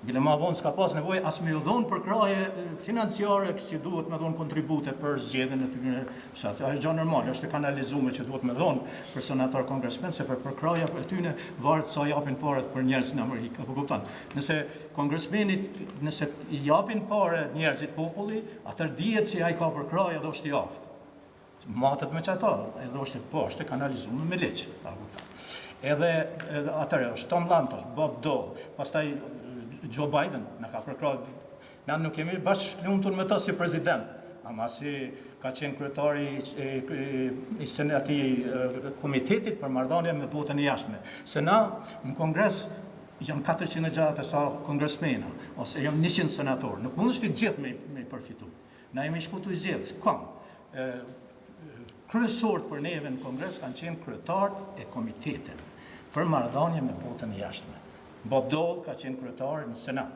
Bile ma vonë s'ka pas nevojë as me dhonë për kraje financiare, që duhet me dhonë kontribute për zgjedhjen e tyre, se atë është gjë normale, është e kanalizuar që duhet me dhonë për senator kongresmen, se për kraja për tyre varet sa japin parët për njerëz në Amerikë, apo kupton? Nëse kongresmenit, nëse i japin parë njerëzit populli, atëherë dihet se ai ka për kraja dhe është i aftë. Matet me qëta, edhe është e kanalizuar me leq, apo kupton? Edhe atëherë është Tom Lantos, Bob Dole, pastaj Joe Biden në ka përkrahë, na nuk kemi bashkë lumtur me ta si prezident, ama si ka qenë kryetari i senati komitetit për marrëdhënie me botën e jashtme. Se na në kongres janë 460 e sa kongresmena, ose janë 100 senatorë, nuk mund është i gjithë me përfitu. Na jemi shkutu i gjithë, kryesorët për neve në kongres kanë qenë kryetarët e komitetit për marrëdhënie me botën e jashtme. Bob Dole ka qenë kryetar në Senat.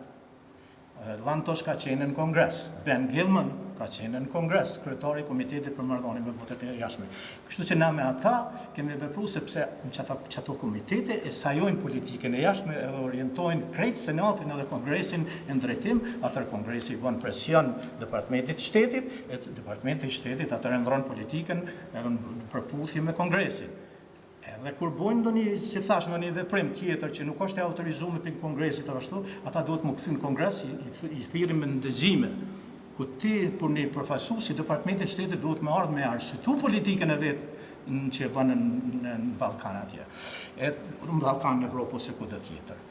Lantos ka qenë në Kongres. Ben Gilman ka qenë në Kongres, kryetari i Komitetit për marrëdhënie me botën e jashtme. Kështu që na me ata kemi vepruar sepse në çato komitete e sajojnë politikën e jashtme edhe orientojnë krejt Senatin edhe Kongresin në drejtim, atëherë Kongresi bën presion Departamentit të Shtetit, e Departamenti i Shtetit atëherë ndron politikën edhe në përputhje me Kongresin. Dhe kur bojnë ndonjë veprim tjetër që nuk është e autorizuar me pikë kongresit ashtu, ata duhet më kthy në kongres, i thirrim me ndëgjime. Ku ti për një përfaqësues i Departamentit të Shtetit duhet me ardhë me arsyetu politikën e vet që e bën në Ballkan atje. Në Ballkan, në Evropë ose kudo tjetër.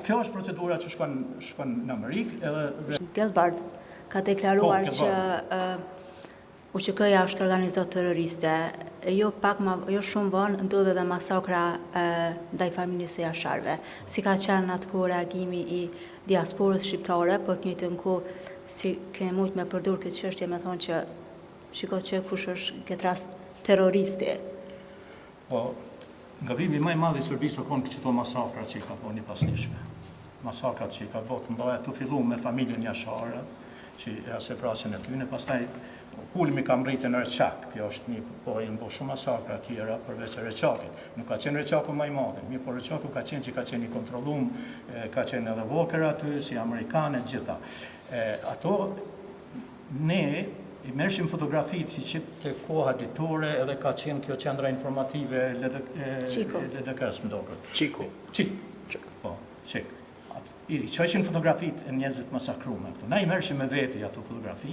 Kjo është procedura që shkon në Amerikë edhe Gelbard ka deklaruar që UÇK-ja është organizatë terroriste. Jo shumë vonë ndodhe dhe masakra ndaj familjes së Jasharëve. Si ka qenë atë po reagimi i diasporës shqiptare, por të njëjtën kohë si kemi mujt me përdor këtë çështje me thonë që shiko që kush është këtë rast terroristi. Po, gabimi më i madh i Serbisë ka qenë këto masakra që i ka bënë pasnjëshme. Masakrat që i ka bënë ndaja të filluar me familjen Jasharë, që se vrasin e tyne, pastaj Kulmi ka mbritë në Reçak, kjo është një pojë në bo shumë masakra tjera përveç Reçakit. Nuk ka qenë Reçaku më i madh, mirë po Reçaku ka qenë i kontrollum, ka qenë edhe Walker aty, si amerikanë, gjitha. Ato ne i merrshim fotografitë që të koha ditore edhe ka qenë kjo qendra informative LDK-s më duket. Çik. Po, Çik. I qëshin fotografitë e njerëzit masakrume. Na i merrshim me veti ato fotografi,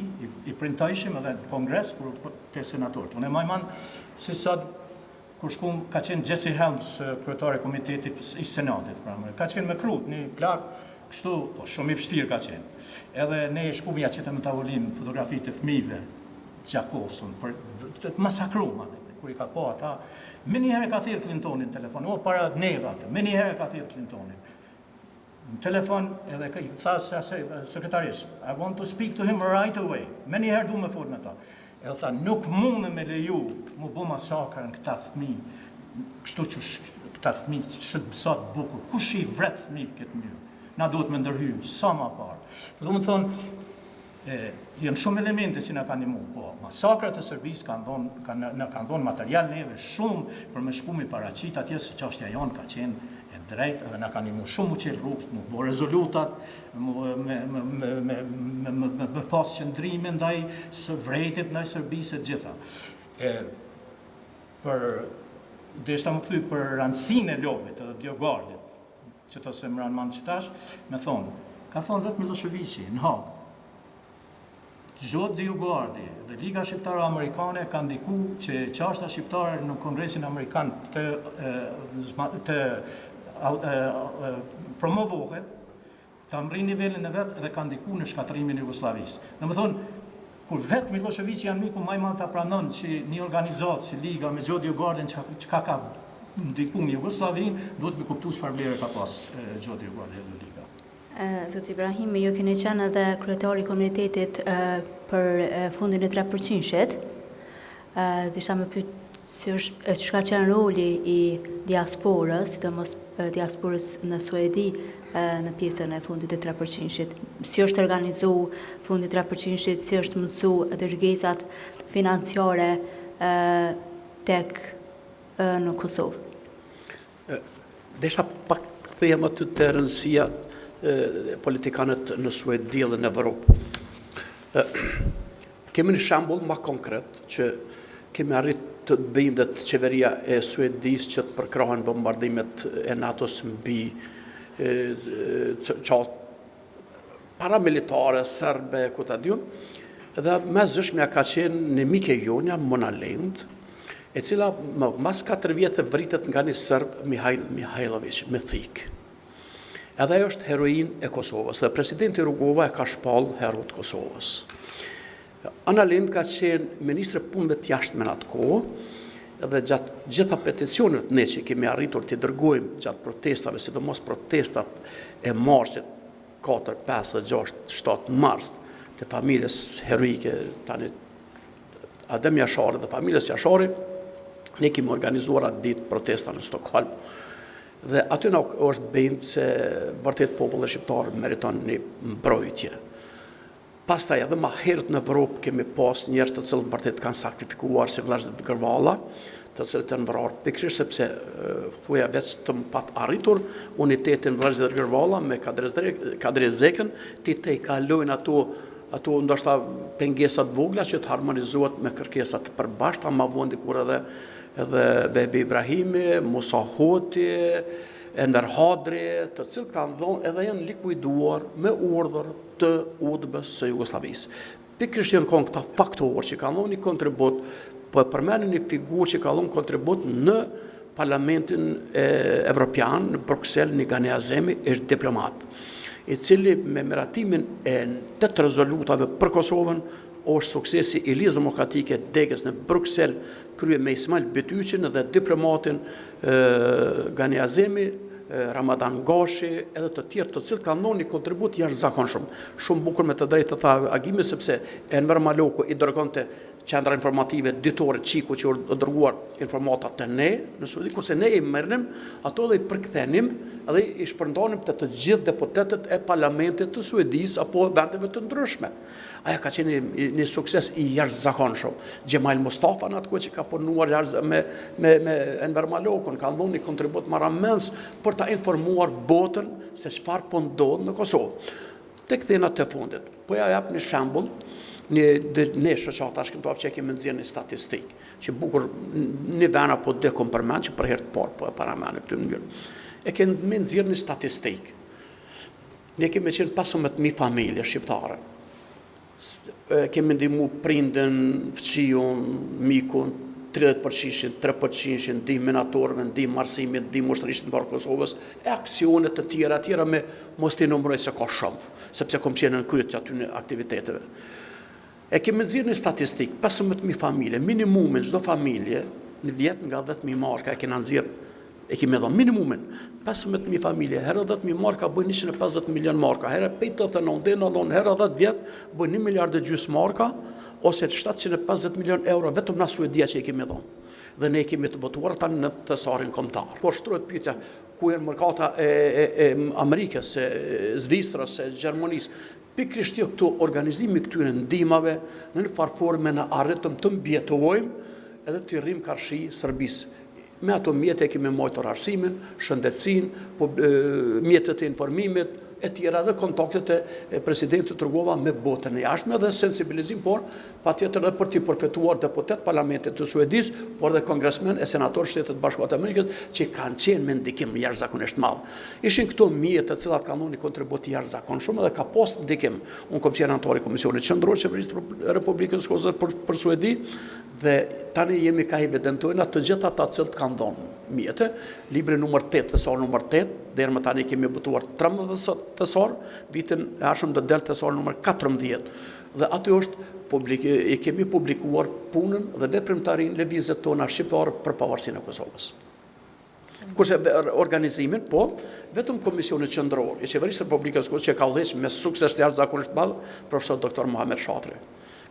i printojshim edhe në kongres të senatorët. Unë e majman si sot kur shkum ka qenë Jesse Helms, kryetari i komitetit i senatit, ka qenë me krut, një plak, kështu, po shumë i vështirë ka qenë. Edhe ne shkum ja qëtë në tavolinë fotografitë e fëmijëve, gjakosën, të masakrume, kur i ka po ata. Me njëherë ka thirrë Clintonin në telefon, para neve atë, me njëherë ka thirrë Clintonin. Në telefon edhe i tha sekretarisë, I want to speak to him right away. Me njëherë du me fol me ta. Edhe tha, nuk mune me leju mu bo masakrën këta fëmijë, kështu që këta fëmijë që të bësat bukur, kush i vret fëmijë këtë mënyrë? Na duhet me ndërhyjë, sa ma parë. Do më thonë, janë shumë elemente që na kanë ndihmuar, po masakrat e Serbisë kanë dhënë material neve shumë për me shkumi paraqit atje se çështja jonë ka qenë e drejtë edhe na kanë ndihmuar shumë u qel rrugë, mu bë rezolutat, me pas qëndrime ndaj së vërejtit ndaj Serbisë e gjitha. Deshta më kthy për rëndësinë e lobit edhe Diogardit, që të se më ranë manë qëtash, me thonë, ka thonë vetë Miloševići në Hagë. Gjot Diogardi dhe Liga Shqiptare Amerikane ka ndiku që qashta shqiptare në Kongresin Amerikan të promovohet, të mri nivelin e vetë dhe ka ndiku në shkatrimin e Jugosllavisë. Në më thonë, kur vetë Miloševići janë miku maj ma të pranon që një organizatë si Liga me Gjot Diogardin që ka ndiku në Jugoslavinë, duhet me kuptu që farblere ka pas Gjot Diogardi dhe Liga. Zot Ibrahimi, ju keni qenë edhe kryetari i komunitetit për fundin e 3%-shit. Disha më pyet si është çka qenë roli i diasporës, sidomos diasporës në Suedi në pjesën e fundit të 3%-shit. Si është organizu fundi 3%-shit, si është mundsu dërgesat financiare tek në Kosovë? Desha pak thema të rëndësia politikanët në Suedi dhe në Evropë. Kemi një shembull më konkret që kemi arrit të bindet qeveria e Suedis që të përkrahen bombardimet e NATO-s mbi paramilitare, serbe, ku ta diun. Dhe me zëshmja ka qenë një mike jonja, Mona Lend, e cila mas 4 vjetë vritet nga një serb Mihajlović, me thik. Edhe ajo është heroin e Kosovës, dhe presidenti Rugova e ka shpall herot Kosovës. Ana Lend ka qenë ministre punëve të jashtme në atë kohë, dhe gjatë gjitha peticionet ne që kemi arritur të dërgojmë gjatë protestave, sidomos protestat e marsit 4, 5, 6, 7 mars të familjes heroike, tani Adem Jashari dhe familjes Jashari, ne kemi organizuar atë ditë protesta në Stockholm. Dhe aty në është bëjnë se vërtet populli shqiptar meriton një mbrojtje. Pastaj edhe më herët në Evropë kemi pas njerëz të cilët vërtet kanë sakrifikuar si vëllezërit Gërvalla, të cilët janë vrarë pikërisht sepse thuja vetëm pat arritur unitetin vëllezërit Gërvalla me Kadrezekën, ti te i kalojnë ato ndoshta pengesat vogla që të harmonizohet me kërkesat të përbashkëta, ma vonë dikur edhe Bebi Ibrahimi, Musa Hoti, Enver Hadri, të cilët kanë dhënë edhe janë likuiduar me urdhër të udhbës së Jugosllavisë. Pikërisht janë këta faktorë që kanë dhënë një kontribut, po e përmendin një figurë që ka dhënë kontribut në Parlamentin Evropian, në Bruxelles, një Gani Azemi, është diplomat, i cili me miratimin e 8 rezolutave për Kosovën është suksesi i Lizë Demokratike Degës në Bruxelles, krye me Ismail Betyqin dhe diplomatin Gani Azemi, Ramadan Gashi, edhe të tjerë të cilët kanë dhënë një kontribut jashtëzakonshëm. Shumë bukur me të drejtë të tha Agimi, sepse Enver Maloku i dërgonte qendra informative ditore Qiku që u dërguar informata të ne në Suedi, kurse ne i merrnim ato dhe i përkthenim dhe i shpërndanim të gjithë deputetët e parlamentit të Suedis apo vendeve të ndryshme. Aja ka qenë një sukses i jashtëzakonshëm. Gjemal Mustafa në atë që ka punuar me Enver Malokun, ka dhënë një kontribut marramens për ta informuar botën se çfarë po ndodh në Kosovë. Tek thënat të fundit, po ja jap një shembull, ne shoqata shkrimtarë që kemi nxjerrë një statistikë, që bukur një vend apo dy kom përmend që për herë të parë po e paramend këtë mënyrë. E kemi nxjerrë një statistikë. Ne kemi qenë 15.000 familje shqiptare. Kemi ndihmu prindën, fëmijën, mikun, 30%, 3%, ndihmë menatorëve, ndihmë arsimit, ndihmë ushtrisë në barë Kosovës, e aksionet të tjera me mos t'i numëroj se ka shumë, sepse kom qenë në kryet që aty në aktiviteteve. E kemi nxjerrë një statistikë, 15.000 familje, minimumin çdo familje, në vjet nga 10.000 marka e kena nxjerrë, e kemi dhënë minimumin, 15.000 familje, herë 10.000 marka bëjnë 150 milion marka, herë 89 dhe në dhonë, herë 10 vjet bëjnë 1,5 miliard marka, ose 750 milion euro vetëm na Suedia që i kemi dhënë. Dhe ne kemi të botuar tani në thesarin kombëtar. Por shtrohet pyetja ku janë merkata e Amerikës, Zvicrës, Gjermanisë. Pikërisht këtu organizimi këtyre ndihmave në një farë forme na arritëm të mbjetojmë edhe të rrim karshi Serbisë. Me ato mjete kemi mojtur arsimin, shëndetësinë, mjetet e informimit, e tjera dhe kontaktet e presidentit Rugova me botën e jashtme dhe sensibilizim, por patjetër edhe për t'i përfituar deputet parlamentit të Suedis, por dhe kongresmen e senator Shtetet Bashkuara të Amerikës që kanë qenë me ndikim jashtëzakonisht madh. Ishin këto mjete të cilat kanë dhënë një kontribut jashtëzakonshëm dhe ka pas ndikim. Unë kom qenë anëtar i Komisionit Qendror të Qeverisë së Republikës së Kosovës për Suedi dhe tani jemi ka evidentojnë të gjitha ata të cilët kanë dhënë mjete, libri numër 8, thesor numër 8, deri më tani kemi botuar 13 thesor, vitin e ardhshëm do del thesor numër 14. Dhe aty i kemi publikuar punën dhe veprimtarinë lëvizjet tona shqiptare për pavarësinë e Kosovës. Kurse organizimin, po, vetëm Komisioni Qendror i Qeverisë së Republikës së Kosovës që ka udhëhequr me sukses të jashtëzakonisht madh, profesor doktor Muhamet Shatri.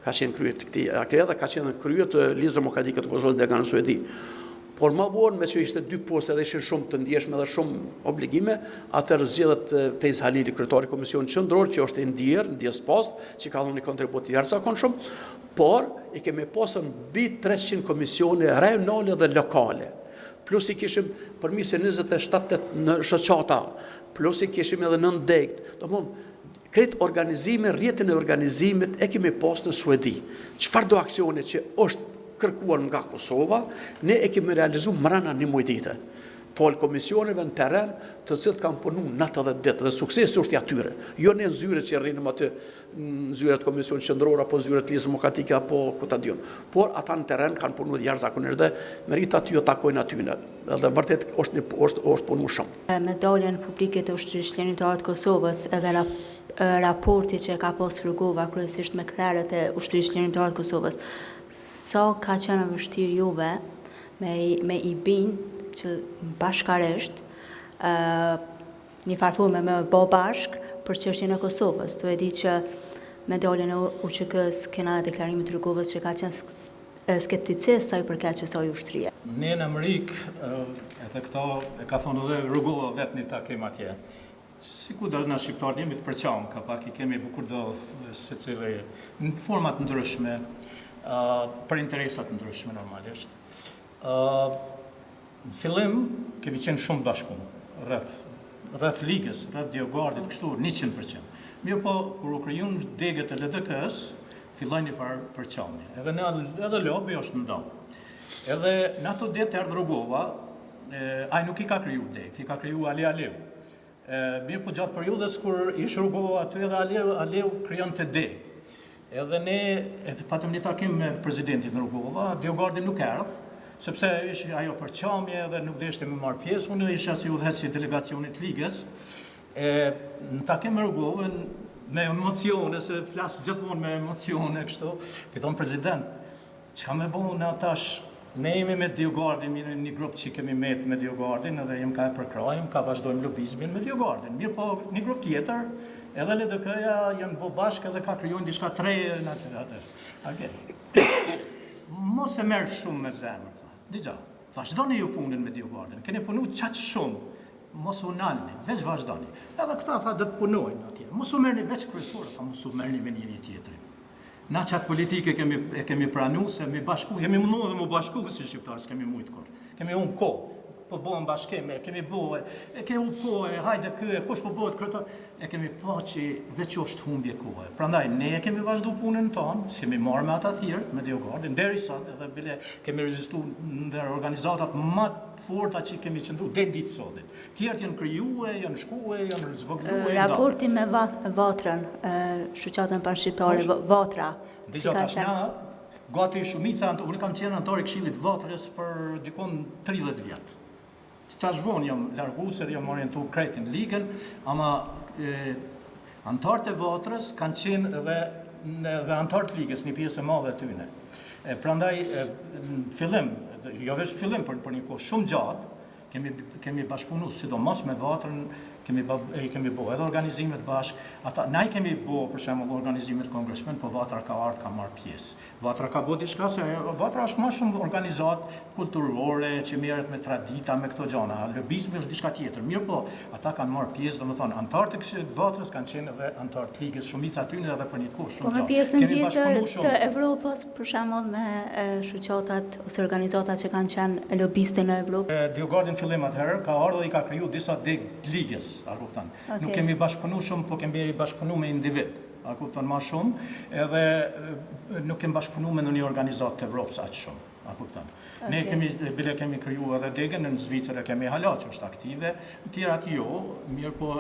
Ka qenë krye të këtij aktiviteti dhe ka qenë krye të Ligjet Demokratike të Kosovës dhe në Suedi. Por më vonë me që ishte 2 postë edhe ishin shumë të ndjeshme dhe shumë obligime, atëherë zgjedhet Fejz Halili, kryetari i Komisionit Qendror, që është i ndjes post, që ka dhënë një kontribut i jashtëzakonshëm, por i kemi pasur mbi 300 komisione rajonale dhe lokale. Plus i kishim përmis 27 në shoqata, plus i kishim edhe 9 degt. Domthonë kretë organizime, rrjetin e organizimit e kemi pas në Suedi. Çfarëdo aksione që është kërkuar nga Kosova, ne e kemi realizuar mbrana një mujdite. Fol komisioneve në terren të cilët kanë punuar natë dhe ditë dhe suksesi është i atyre. Jo në zyret që rrinim aty, në zyret Komisionit Qendror apo zyret Ligjet Demokratike apo ku ta diun. Por ata në terren kanë punuar jashtëzakonisht dhe merit aty jo takojnë aty. Dhe vërtet është punu shumë. Medaljen publike të ushtrisë qendrore të Kosovës edhe raporti që ka pas Rugova kryesisht me krerët e ushtrisë qendrore të Kosovës, sa ka qenë vështirë juve me i bind që bashkaresht një farforme me bo bashk për çështjen e Kosovës. Tu e di që medaljen e UÇK-s kena deklarimin e Rugovës që ka qenë skepticist sa i përket çështës së ushtrisë. Ne në Amerikë, edhe këto e ka thonë edhe Rugova vetë një takim atje. Si ku do në shqiptarët jemi të përqanë, ka pak i kemi bukur do se cilë në format ndryshme, për interesat ndryshme normalisht. Në fillim, kemi qenë shumë bashku, rreth ligës, rreth Diogardit, kështu, 100%. Mirë po, kur u krijun degët e LDK-s, fillojnë një farë përqamje. Edhe lobi është ndonë. Edhe në ato detë erdhë Rugova, ai nuk i ka kriju degët, i ka kriju Ali Aleu. Mirë po gjatë periudhës kur ishë Rugova aty edhe Aleu krijon të degë. Edhe ne patëm një takim me presidentin në Rugova, Diogardi nuk erdhë, sepse ishte ajo përqamje dhe nuk deshte me marrë pjesë, unë isha si udhëheqës i delegacionit ligës, në takim me Rugovën, me emocione, se flasë gjithmonë me emocione, kështu, piton president, që ka me bo në atash, ne jemi me Diogardin, një grupë që kemi met me Diogardin, edhe jem ka e përkrajim, ka vazhdojmë lobizmin me Diogardin, mirë po një grupë tjetër, edhe LDK-ja janë bo bashkë edhe ka kryon diçka treje në atër. mos e merr shumë me zemër. Dëgjoj, vazhdoni ju punën me Diogardin. Keni punu çaq shumë. Mos u nalni, veç vazhdoni. Edhe këta tha do të punojnë atje. Mos u merrni veç kryesorë, tha mos u merrni me njëri tjetrin. Na qatë politike kemi pranu, se mi bashku, jemi mundu dhe mu bashku si shqiptarë, s'kemi mujtë kur. Kemi unë kohë, po bëhen bashkeme, kemi kohë, hajde këë, kush po bëhet kryetar, e kemi pa që veç është humbje kohë. Prandaj, ne kemi vazhdu punën tonë, si mi marrë me ata tjerë, me Diogardin, deri sot, edhe bile kemi rezistu në organizatat më forta që kemi qëndru, dhe ditë sotit. Tjerët janë kryue, janë shkue, janë zvogluë. Raporti me Vatrën, shoqatën panshqiptare, Vatra. Dëgjoj tash na, gati shumica, unë kam qenë antar i Këshillit Vatrës për dikon 30 vjet. Tash vonë jam largu se jam orientuar kretin ligën, ama antarët e Vatrës kanë qenë edhe antarët ligës, një pjesë e madhe e tyne. Prandaj fillim, jo veç fillim për një kohë shumë gjatë, kemi bashkëpunu sidomos me Vatrën, kemi bo edhe organizimet bashkë, na i kemi bo për shembull organizimet kongresmen, po Vatra ka ardhur, ka marrë pjesë. Vatra ka bo diçka se Vatra është më shumë organizat kulturore që merret me tradita, me këto gjëra. Lobizmi është diçka tjetër. Mirë po, ata kanë marrë pjesë, domethënë antarët e Këshillit Vatrës kanë qenë edhe antarë të ligës, shumica aty edhe për një kohë shumë gjatë. Po me pjesën tjetër të Evropës, për shembull me shoqatat ose organizatat që kanë qenë lobiste në Evropë. Diogardin fillim atëherë ka ardhur dhe i ka kriju disa deg ligës. Nuk kemi bashkëpunu shumë, po kemi bashkëpunu me individ, a kupton ma shumë, edhe nuk kemi bashkëpunu me në një organizat të Evropës aqë shumë, a kupton. Ne bile kemi kriju edhe degën, në Zvicër e kemi hala që është aktive, në tjerat jo, mirë po,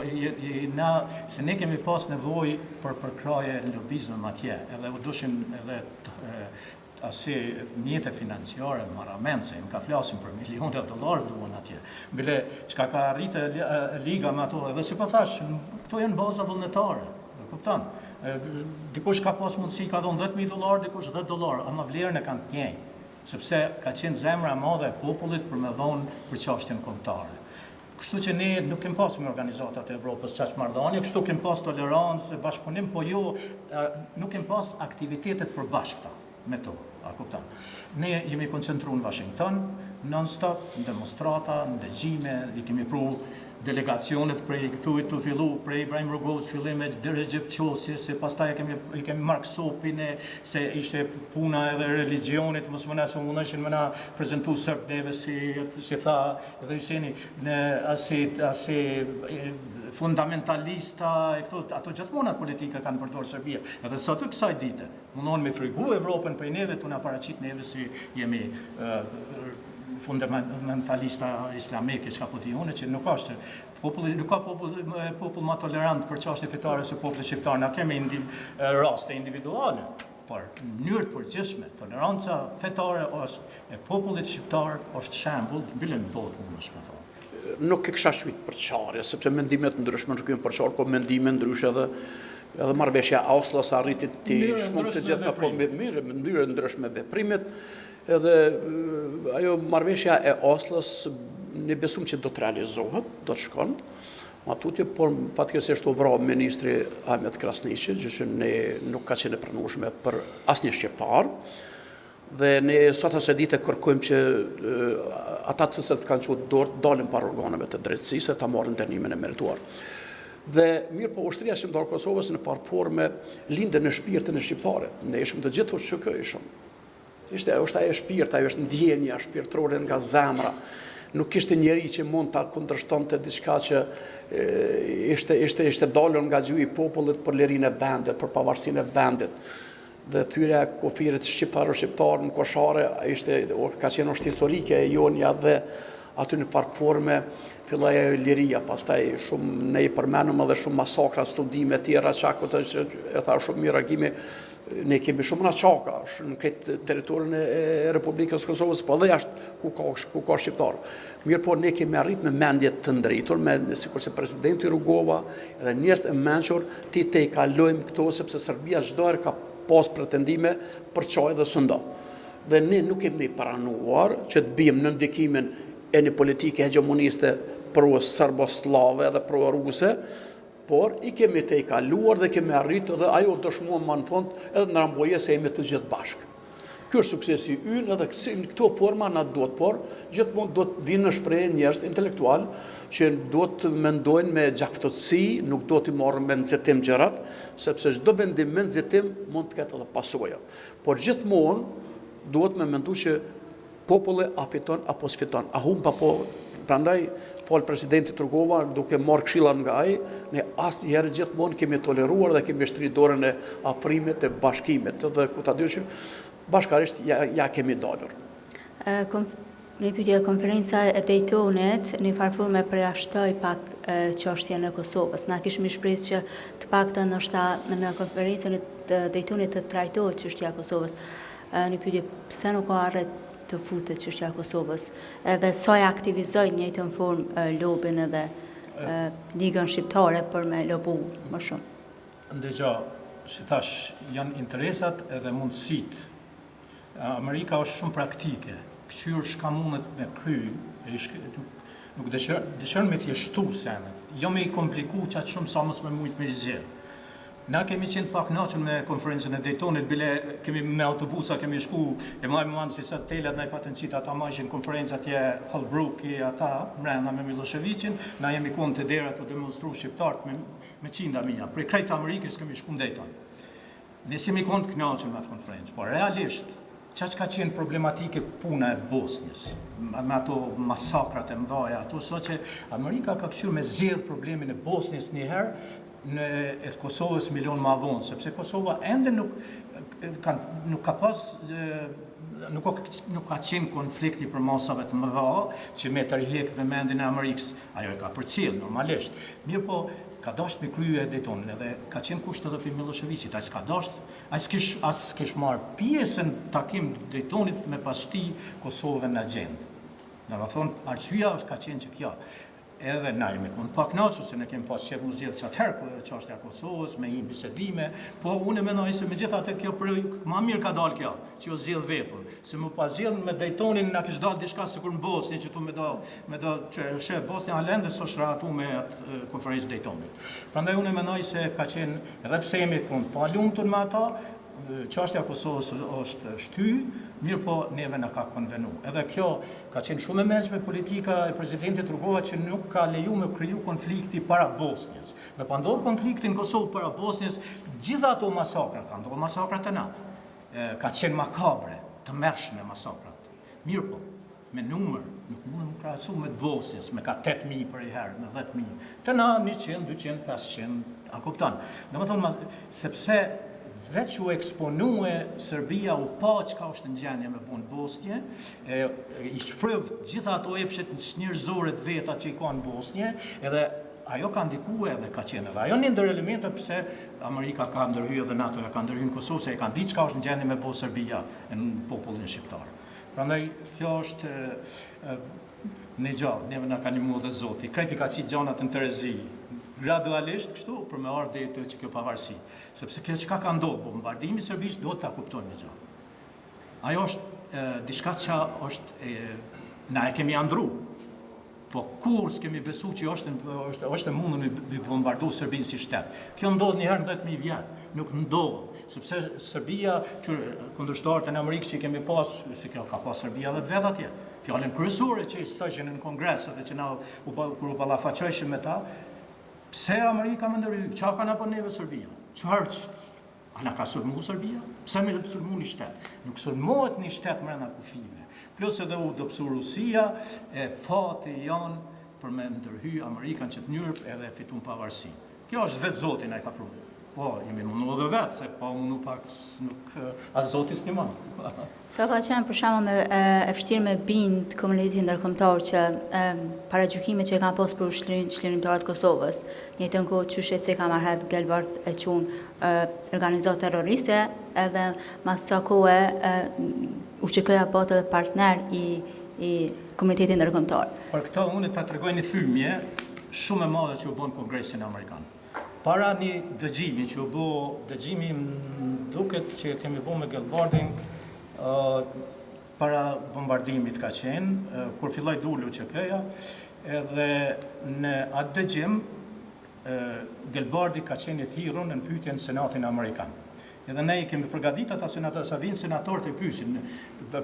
se ne kemi pas nevoj për përkraje në lobizëm atje, edhe u dushin edhe asi mjete financiare, maramente, më ka flasim për milionet dollar duan atje. Bile, çka ka arritë liga me ato, edhe si po thash, këto janë baza vullnetare, e kupton? Dikush ka pas mundësi, ka dhënë $10,000, dikush $10, ama vlerën e kanë të njëjtë, sepse ka qenë zemra e madhe e popullit për me dhonë për çështjen kombëtare. Kështu që ne nuk kemi pas me organizatat e Evropës çaq marrëdhënie, kështu kemi pas tolerancë, bashkëpunim, po jo, nuk kemi pas aktivitetet përbashkëta me to. A kupton? Ne jemi koncentruar në Washington, non-stop, në demonstrata, në dëgjime, i kemi pru delegacionet prej këtu të fillu, prej Ibrahim Rogovës fillimet, deri Gjep Qosje, se pastaj i kemi marrë sopin se ishte puna edhe religionit, mos më nëse më nëshin më na prezentu sërp neve si tha edhe Hyseni, asi fundamentalista, ato gjithmonat politike kanë përdorë Serbia. Edhe sot të kësaj dite, mundon me frigu Evropën për neve, të na paraqit neve si jemi fundamentalista islamike, që ka po tijone, që nuk është, nuk ka popull ma tolerant për çështje fetare se populli shqiptar, na kemi raste individuale, por në mënyrë të përgjithshme, toleranca fetare e popullit shqiptar është shembull, bile në botë, më shme thonë. Nuk e kisha shkruajtur për çarje, sepse mendimet ndryshme nuk janë për çarje, po mendime ndryshe edhe marrëveshja Oslos arriti të shmangë të gjitha, po me mënyrë ndryshme veprimet, edhe ajo marrëveshja e Oslos ne besum që do të realizohet, do të shkon atutje, por fatkeqësisht u vrau ministri Ahmet Krasniqi, që ne nuk ka qenë e pranueshme për asnjë shqiptar. Dhe ne sot asë ditë kërkojmë që ata të cilët kanë qenë dorë dalin para organeve të drejtësisë, ta marrin dënimin e merituar. Dhe mirë po ushtria shqiptare e Kosovës në farë forme lindë në shpirtin e shqiptarit. Ne ishim të gjithë që kjo ishim. Është ajo shpirt, ajo është ndjenja shpirtërore nga zemra. Nuk kishte njeri që mund ta kundërshtonte diçka që ishte dalur nga gjuhë i popullit për lirinë e vendit, për pavarësinë e vendit. Dhe thyrja kufirit shqiptar në Koshare ka qenë është historike e jonja dhe aty në farë forme filloi ajo liria, pastaj shumë ne i përmenëm edhe shumë masakra, studime tjera çaka që e tha shumë mirë reagimi, ne kemi shumë çaka në këtë territorin e Republikës Kosovës, po edhe jashtë ku ka shqiptar. Mirë po ne kemi arrit me mendje të ndritur, sikur se presidenti Rugova edhe njerëz të mençur ti te i kalojmë këto sepse Serbia çdo herë ka pas pretendime për çaj dhe sëndo. Dhe ne nuk kemi paranuar që të bijmë në ndikimin e një politike hegemoniste pro-serboslave dhe pro-ruse, por i kemi te i kaluar dhe kemi arritur dhe ajo dëshmuar më në fund edhe në Ramboje se jemi të gjithë bashkë. Ky është suksesi ynë edhe në këto forma na duhet, por gjithmonë do të vinë në shprehje njerëz intelektual që do të mendojnë me gjaftësi, nuk do të marrën me nxehtim gjërat, sepse çdo vendim me nxehtim mund të ketë edhe pasoja. Por gjithmonë duhet me mendu që populli a fiton apo s'fiton, a humb apo. Prandaj fol presidenti Turgova duke marrë këshillat nga ai, ne asnjëherë gjithmonë kemi toleruar dhe kemi shtrirë dorën e afrimit, e bashkimit, dhe ku ta dyshim bashkarisht ja kemi dalur. Në pyetje konferenca e Daytonit në farforme përjashtoi pak çështjen e Kosovës. Na kishim shpresë që të paktën ndoshta në konferencën e Daytonit të trajtohet çështja e Kosovës. Në pyetje pse nuk ka arrit të futet çështja e Kosovës, edhe sa e aktivizoi në njëjtën formë lobin edhe ligën shqiptare për me lobu më shumë. Ndëgjo, si thash, janë interesat edhe mundësitë. Amerika është shumë praktike, këqyrë shka mundet me kry, nuk dëshërën me thjeshtu senet, jo me i kompliku qatë shumë sa mos me mujtë me zgjerë. Na kemi qenë pak naqën me konferencën e Daytonit, bile kemi me autobusa, kemi shku, e majmë manë si sa telat na i patën qitë ata majshin konferencë atje Holbrooke i ata, mrena me Miloševićin, na jemi konë të dera të demonstru shqiptarët me qinda mija. Prej krejtë Amerikës kemi shku në Dayton. Ne si mi konë të knaqën me atë konferencë, por realisht, që ka qenë problematike puna e Bosnjës, me ato masakrat e mdoja, ato so që Amerika ka këshur me zjedhë problemin e Bosnjës njëherë, në Kosovës milion ma vonë, sepse Kosova ende nuk ka pas, nuk ka qenë konflikti për masave të mëdha, që me të rihek vëmendin e Amerikës, ajo e ka përcjell, normalisht. Mirë po, ka dasht me krye Daytonin, edhe ka qenë kusht edhe për Miloševićit, a s'ka dasht, a s'kish marrë pjesën takim Daytonit me pashti Kosovën në agjendë. Në më thonë, arsyeja ka qenë që kjo. Edhe na jemi konë pak naqë, se ne kemi pas qepë në zjedhë që atëherë çështja e Kosovës, me im bisedime, po unë menoj se me gjitha të kjo për ma mirë ka dalë kjo, që jo zjedhë vetën, se më pas zjedhë me Daytonin na kish dalë diçka sikur në Bosnjë, që tu me do që shef Bosnjë Halende së shratu me atë konferencë Daytonit. Prandaj unë menoj se ka qenë, edhe pse jemi konë pa lumtur me ata, çështja e Kosovës është shty, mirë po neve na ka konvenu. Edhe kjo ka qenë shumë e mëshme politika e presidentit Rugova që nuk ka leju me kriju konflikti para Bosnjës. Me pa ndodhë konflikti në Kosovë para Bosnjës, gjitha ato masakra, ka ndodhë masakrat e na, ka qenë makabre, të mërshme masakrat. Mirë po, me numër, nuk mundë më krahasu me Bosnjës, me ka 8.000 për i herë, me 10.000. Të na 100, 200, 500, a kuptan. Dhe më thonë, sepse veç u eksponue Serbia u pa që ka është në gjendje me punë Bosnje, i shfrëv gjitha ato epshet njerëzore të veta që i ka në Bosnje, edhe ajo ka ndikue edhe ka qenë. Edhe ajo një ndër elementet pëse Amerika ka ndërhyjë dhe NATO ka ndërhyjë në Kosovë, se e kanë ditë që ka është në gjendje me bo Serbia në popullin shqiptar. Prandaj, kjo është një gjallë, neve nga ka një mu dhe zoti, kreti ka qitë gjanat në Terezi, gradualisht kështu për me ardhe të që kjo pavarësi. Sepse kjo qka ka ndodhë, bombardimi i Serbisë do të kuptojnë një gjë. Ajo është diçka që na e kemi andru, po kur s'kemi besu që është e mundur me bombardu Serbinë si shtetë. Kjo ndodhë njëherë në 10.000 vjetë, nuk ndodhë, sepse Serbia, që kundërshtarët e në Amerikë që i kemi pas, si kjo ka pas Serbia dhe të vetë atje, fjallën kryesore që i stojshin në kongres, edhe që na kur u ballafaqojshin me ta, pse Amerika më ndërhyjë? Qa ka na për neve Serbia? A na ka sulmu Serbia? Pse me sulmu një shtetë? Nuk sulmohet një shtetë mrena kufive. Plus edhe u dopsu Rusia, e fati janë për me ndërhyjë Amerikan që të njërë edhe fitun pavarësi. Kjo është vetë Zotin e ka prunë. Po, jemi mundu dhe vetë, se po mundu pak nuk as Zotis një manë. Sa ka qenë për shembull me e vështirë me bind komunitetin ndërkombëtar që para gjykimit që kanë pas për çlirimtarët Kosovës, njëjtën kohë qyshet se ka marrë Gelbart e qun organizatë terroriste, edhe mas sa kohë UÇK-ja bota dhe partner i komunitetit ndërkombëtar. Për këto unë ta tregoj një thymje shumë e madhe që u bën Kongresin Amerikan. Para një dëgjimi që u bo, dëgjimi duket që kemi bo me Gelbardin, para bombardimit ka qenë, kur filloj dullu që këja, edhe në atë dëgjim, Gelbardi ka qenë i thirrur në pyetjen Senatin Amerikan. Edhe ne i kemi përgatitur ata senatorë, sa vinë senatorët e pyesin.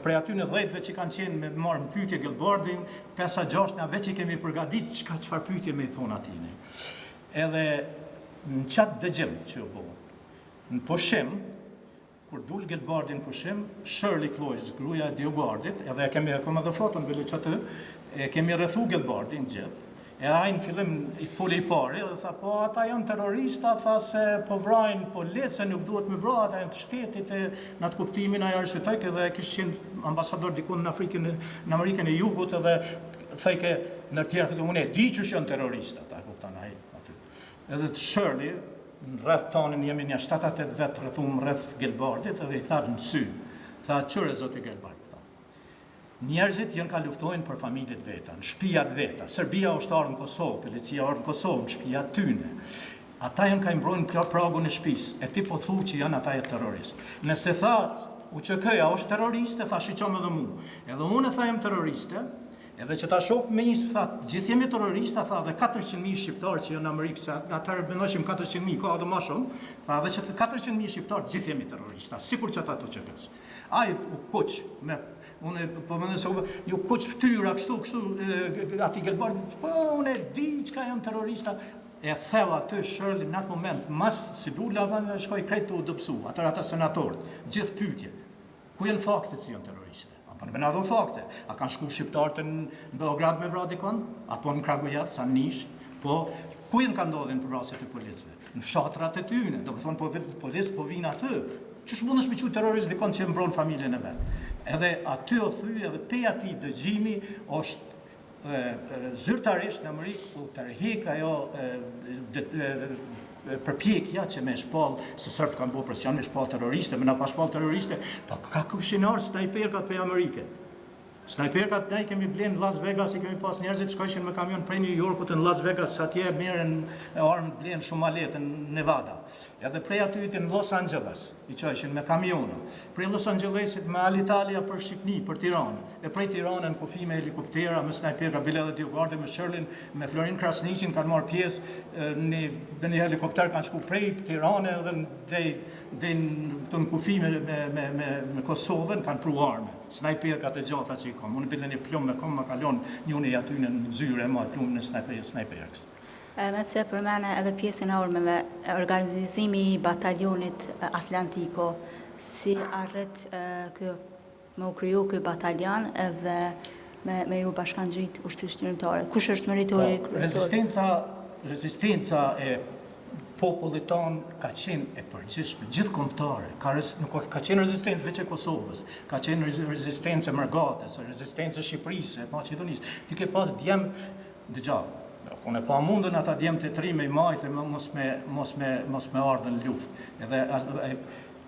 Prej aty në 10-ve që kanë qenë me marrë në pyetje Gilbardin, 5-6 na veç i kemi përgatitur çfarë pyetje me i thon atij. Edhe në qatë dëgjim që u bo, në pushim, kur dul Gilbardin pushim, Shirley Cloyes, gruaja e Diogardit, edhe e kemi akoma dhe foton vëllë që atë, e kemi rrethu Gilbardin gjithë. E ai në fillim i foli i pari dhe tha, po ata janë terrorista, tha se po vrajnë policë, nuk duhet me vrojë, ata janë të shtetit, në atë kuptimin ai arsyetoi edhe kishte qenë ambasador dikun në Amerikën e Jugut edhe thajke në tjerë të unë e di që janë terrorista, ta kupton ai aty. Edhe të Shirley, në rreth tonin jemi një 7-8 vetë rrethum rreth Gilbardit edhe i tha në sy, tha çure zoti Gilbard. Njerëzit janë ka luftojnë për familjet veta, në shtëpiat veta. Serbia është ardhur në Kosovë, policia ardhur në Kosovë, në shtëpiat tyne. Ata janë ka mbrojnë pragun e shtëpisë, e ti po thu që janë ata janë terroristë. Nëse tha, UÇK-ja është terroriste, tha shiqom edhe mu. Edhe unë tha jam terroriste, edhe që ta shoh me njësë, tha, gjithë jemi terrorista, tha, dhe 400.000 shqiptarë që janë në Amerikë, që atërë bëndoshim 400.000, ka edhe ma shumë, tha, dhe që 400.000 shqiptarë gjithë jemi terrorista, sikur që ata të UÇK-s. Ai u kuq me unë po mendoj se ju kuq ftyra kështu aty Gilbard, po unë e di çka janë terrorista. E theu aty Shirley në atë moment, mas si dula dhe shkoj krejt të u dëpsu, atër ata senatorët, gjithë pyetje, ku janë faktet si janë terroriste? Apo në bëna dhe fakte, a kanë shku shqiptarët në Beograd me vradikon, apo në Kragujevac, sa nish, po ku janë ka ndodhin për vrasjet e policëve? Në fshatrat e tyne, do të thonë policë po vinë aty, që shmundesh me qu terrorist dikon që mbron familjen e vet. Edhe aty o thy, edhe pe ati dëgjimi është zyrtarisht në Amerikë u tërhik ajo përpjekja që me shpall, se sërbët kanë bo presion me shpall terroriste, me na pa shpall terroriste, pa ka kushinar snajperkat për Amerike. Snajperkat ne kemi blenë në Las Vegas, i kemi pas njerëzit shkojshin me kamion prej New Yorkut në Las Vegas, atje merren armë blenë shumë malet në Nevada. Edhe prej aty në Los Angeles, i qojshin me kamiona. Prej Los Angelesit me Alitalia për Shqipni, për Tiranë. E prej Tiranën kufi me helikoptera, me snajperka, bile dhe Diogardi, me Shirley, me Florin Krasniqin kanë marrë pjesë në një helikopter kanë shku prej Tirane dhe në kufi me Kosovën kanë pru arme. Snajperkat e gjata që i kom. Unë bile një plumë me kom më kalon njënë i aty në zyre e ma plumë në snajperks. Me të se përmene edhe pjesën e ormeve, organizimi i batalionit Atlantiko, si arret me u kryu këj batalion edhe me ju bashkan gjit ushtrishtërimtare. Kush është meritori kryesor? Rezistenca e popullit tonë ka qenë e përgjithshme, gjithkombëtare. Ka qenë rezistencë veç e Kosovës, ka qenë rezistencë e Mërgatës, rezistencë e Shqipërisë, e Maqedonisë. Ti ke pas djem dëgja. Unë e pa mundën ata djemë të tri me i majtë mos me ardhën luftë.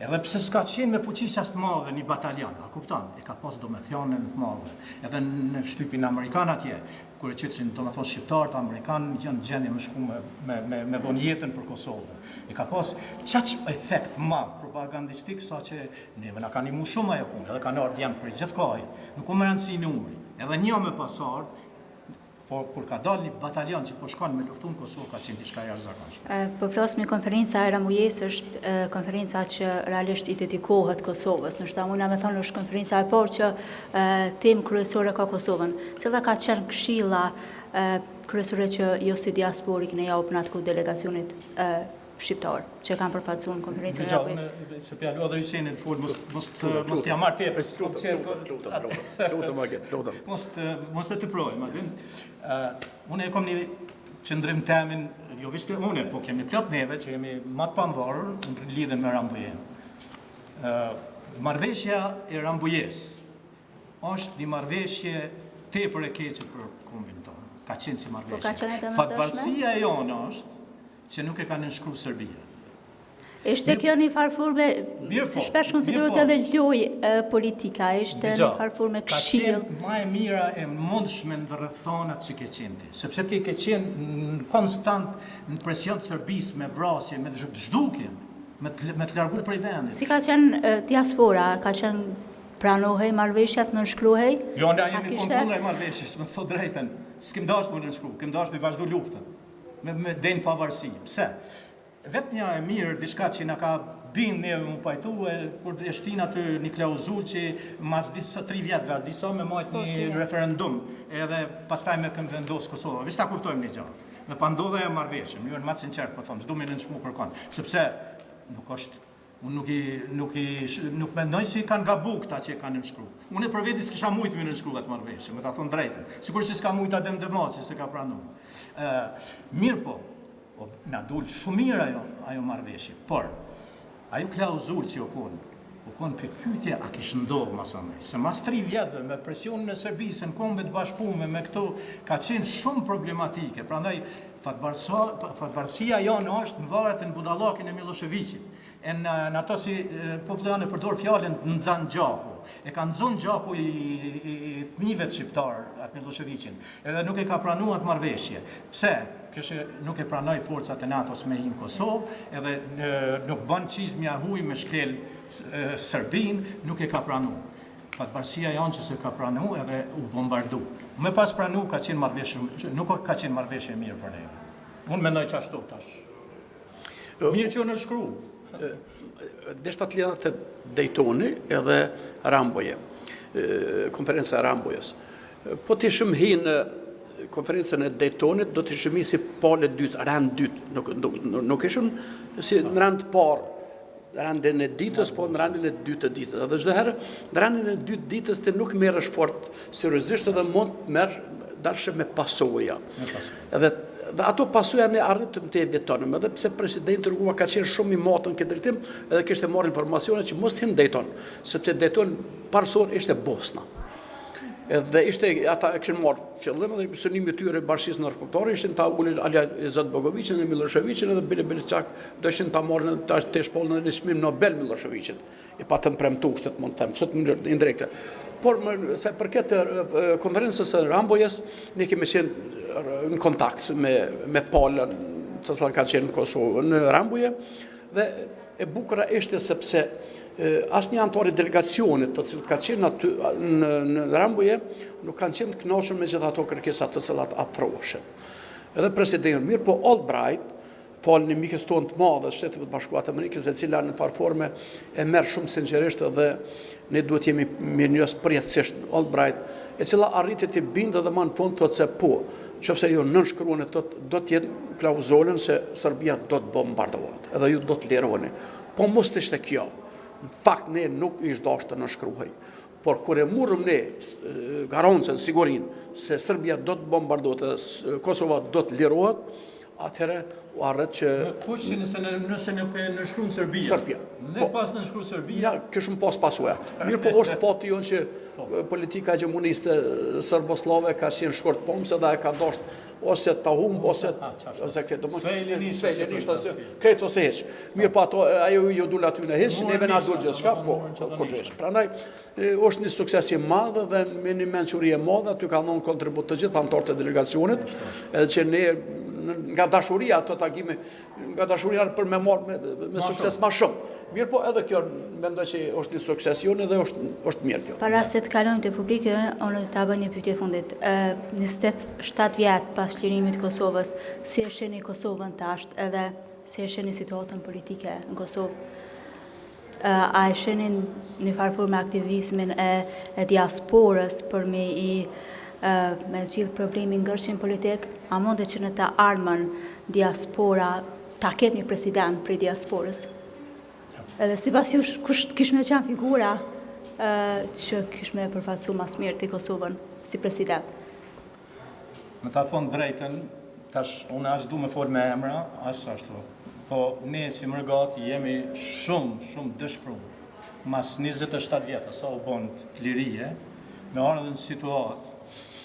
Edhe pse s'ka qenë me fuqi qas të madhe një batalion, a kupton? E ka pas domethënien të madhe. Edhe në shtypin amerikan atje, kur e qitëshin domethënë shqiptarët, amerikanë janë gjendje me shku me bon jetën për Kosovën. E ka pas qaq efekt madh propagandistik sa që neve na kanë imu shumë ajo punë, edhe kanë ardhur djemë për gjithkohë. Nuk u më rëndësi numri. Edhe një me pasardh, por kur ka dalë një batalion që po shkon me luftu në Kosovë, ka qenë diçka jashtëzakonshme. Po flasim konferenca e Rambujës është konferenca që realisht i dedikohet Kosovës. Nështë ta muna me thonë është konferenca e parë që temë kryesore ka Kosovën. Cila ka qenë këshilla kryesore që jo si diaspori këne japë në atë delegacionit shqiptar, që kanë përfaqësuar në konferencën e Rambujës. Se pjalua dhe Hysenin fol, mos t'ja marrë tepër. Mos të projmë, adin. Unë e kom një qëndrim temin, jo vishte une, po kemi plot neve që jemi matë pamvarur në lidhen me Rambujën. Marrëveshja e Rambujës është një marrëveshje tepër e keqe për kombin tonë. Ka qenë si marrëveshje. Fatballësia e jonë është që nuk e ka nënshkru Serbia. Ishte kjo një farfurme, se shpesh konsiderohet edhe lojë politika, ishte një farfurme këshill. Ka qenë ma e mira e mundshme në rrethonat që ke qenë ti. Sepse ti ke qenë në konstant në presion të Serbisë, me vrasje, me zhdukje, me të largu prej vendit. Si ka qenë diaspora, ka qenë pranohej marrëveshjat, nënshkruhej? Jo, na jemi kundër marrëveshjes, më thot drejtën. S'kem dash më nënshkru, kem dash me vazhdu luftën. Me denë pavarësi. Pse? Vetë një e mirë, diçka që na ka bindje më pajtu kur e shtin aty një klauzull që mas 3 vjetëve disa me majtë një referendum edhe pastaj me këmë vendosë Kosova. Vishta kuptojmë një gjahë. Me pa ndodhe e marveshëm, ju e në matë sinqertë, po thomë, s'du me nënshmu kërkon. Sepse nuk është, unë nuk mendoj si kanë gabu këta që kanë nënshkru. Unë e për veti s'kisha mujtë me nënshkru atë marveshëm, me ta thonë drejtën. Sikur që s'ka mujtë adem dëmo që se ka pranu. Mirë po, me adullë shumë mirë ajo marveshje, por ajo klauzull që o konë për pyetje a kishë ndodhë masanej. Se mas 3 vjetëve me presionin e Serbisë në kombet bashkume me këto ka qenë shumë problematike. Prandaj fatbarësia janë është në varet në budalakin e Miloševićit. E në ato si popullane përdor fjallën në nëzanë gjaku. E ka nëzonë gjaku i fëmijëve të shqiptarë atë Miloševićin. Edhe nuk e ka pranu atë marveshje. Pse? Kështë nuk e pranoj forcat e NATO-s me hinë Kosovë, edhe nuk banë qizë mja huj me shkel Serbin, nuk e ka pranu. Fatbarësia janë që se ka pranu edhe u bombardu. Me pas pranu ka qenë marveshje, nuk ka qenë marveshje mirë për neve. Unë mendoj që ashtu tash. Mirë që në shkru. Deshta të lidha të Daytoni edhe Ramboje, konferenca e Rambojës. Po të shumë hi në konferencën e Daytonit, do të shëmi si pale dytë, rand dytë, nuk ishëm si në rand parë, randin e ditës, po në randin e dytë të ditës. Dhe çdo herë, në randin e dytë ditës të nuk merresh fort seriozisht edhe mund të merr dalshë me pasoja. Edhe ato pasoja ne arritëm të evitonëm, edhe pse presidenti Rugova ka qenë shumë i matën këtë drejtim, edhe kishte marrë informacione që mos hin Dayton, sepse Dayton parsor ishte Bosna. Edhe ishte ata e kishin marrë qëllim dhe synimi i tyre bashkisë ndërkombëtare ishin ta ulin Alja Izetbegovićin dhe Miloševićin edhe Bile Beliçak dëshin ta marrin të shpollën në çmim Nobel Miloševićin. E patëm premtuar shtet mund të them, çet mënyrë indirekte. Por sa përket konferencës së Rambojës, ne kemi qenë në kontakt me palën të cilën kanë qenë në Kosovë në Ramboje dhe e bukura ishte sepse asnjë antar i delegacionit të cilët kanë qenë aty në Ramboje nuk kanë qenë të kënaqur me gjithë ato kërkesat të cilat afroheshin. Edhe presidenti mirë, po Albright, falni mikës tonë të madhe Shteteve të Bashkuara të Amerikës, e cila në farforme e merr shumë sinqerisht dhe ne duhet jemi mirënjohës përjetësisht Albright, e cila arriti të bindë dhe më në fund thotë se po, nëse ju nënshkruani do të jetë klauzulën se Serbia do të bombardohet, edhe ju do të liroheni. Po mos të ishte kjo. Në fakt ne nuk ishtë dashur të nënshkruhej. Por kur e morëm ne garancën, sigurinë se Serbia do të bombardohet dhe Kosova do të lirohet, atëherë u arret që kush nëse nuk e nënshkruan Serbia. Ne pas nënshkruan Serbia. Ja, kishëm pasoja. Mirë, po është fati jonë që politika hegemoniste serboslave ka qenë shkurt pomse dhe e ka dashur ose ta humb ose këtë domosdoshmë kreto ose hiç. Mirë, po ajo ju dul aty në hiç, neve na dul gjithçka, po kurrësh. Prandaj është një sukses i madh dhe me një mençuri e madhe aty kanë dhënë kontribut të gjithë anëtarët e delegacionit, edhe që ne nga dashuria ato takime, nga dashuria për me marrë me sukses më shumë. Mirë, po edhe kjo mendoj që është një suksesion dhe është mirë kjo. Para se të kalojmë te publike, unë do ta bëj një pyetje fundit. 27 vjet pas çlirimit të Kosovës, si e shihni Kosovën tash edhe si e shihni situatën politike në Kosovë? A e shihni në farë me aktivizmin e diasporës për me gjithë problemin ngërçin politik? A mundet që në të armën diaspora ta ketë një president për diasporës? Edhe si pas jush, kush kishme qenë figura që kishme përfaqësuar mas mirë të Kosovën si president? Me ta thonë drejtën, tash unë as du me folë me emra, as ashtu. Po ne si mërgati jemi shumë dëshpëruar. Mas 27 vjetë, sa u bon të lirije, me ardhën situatë,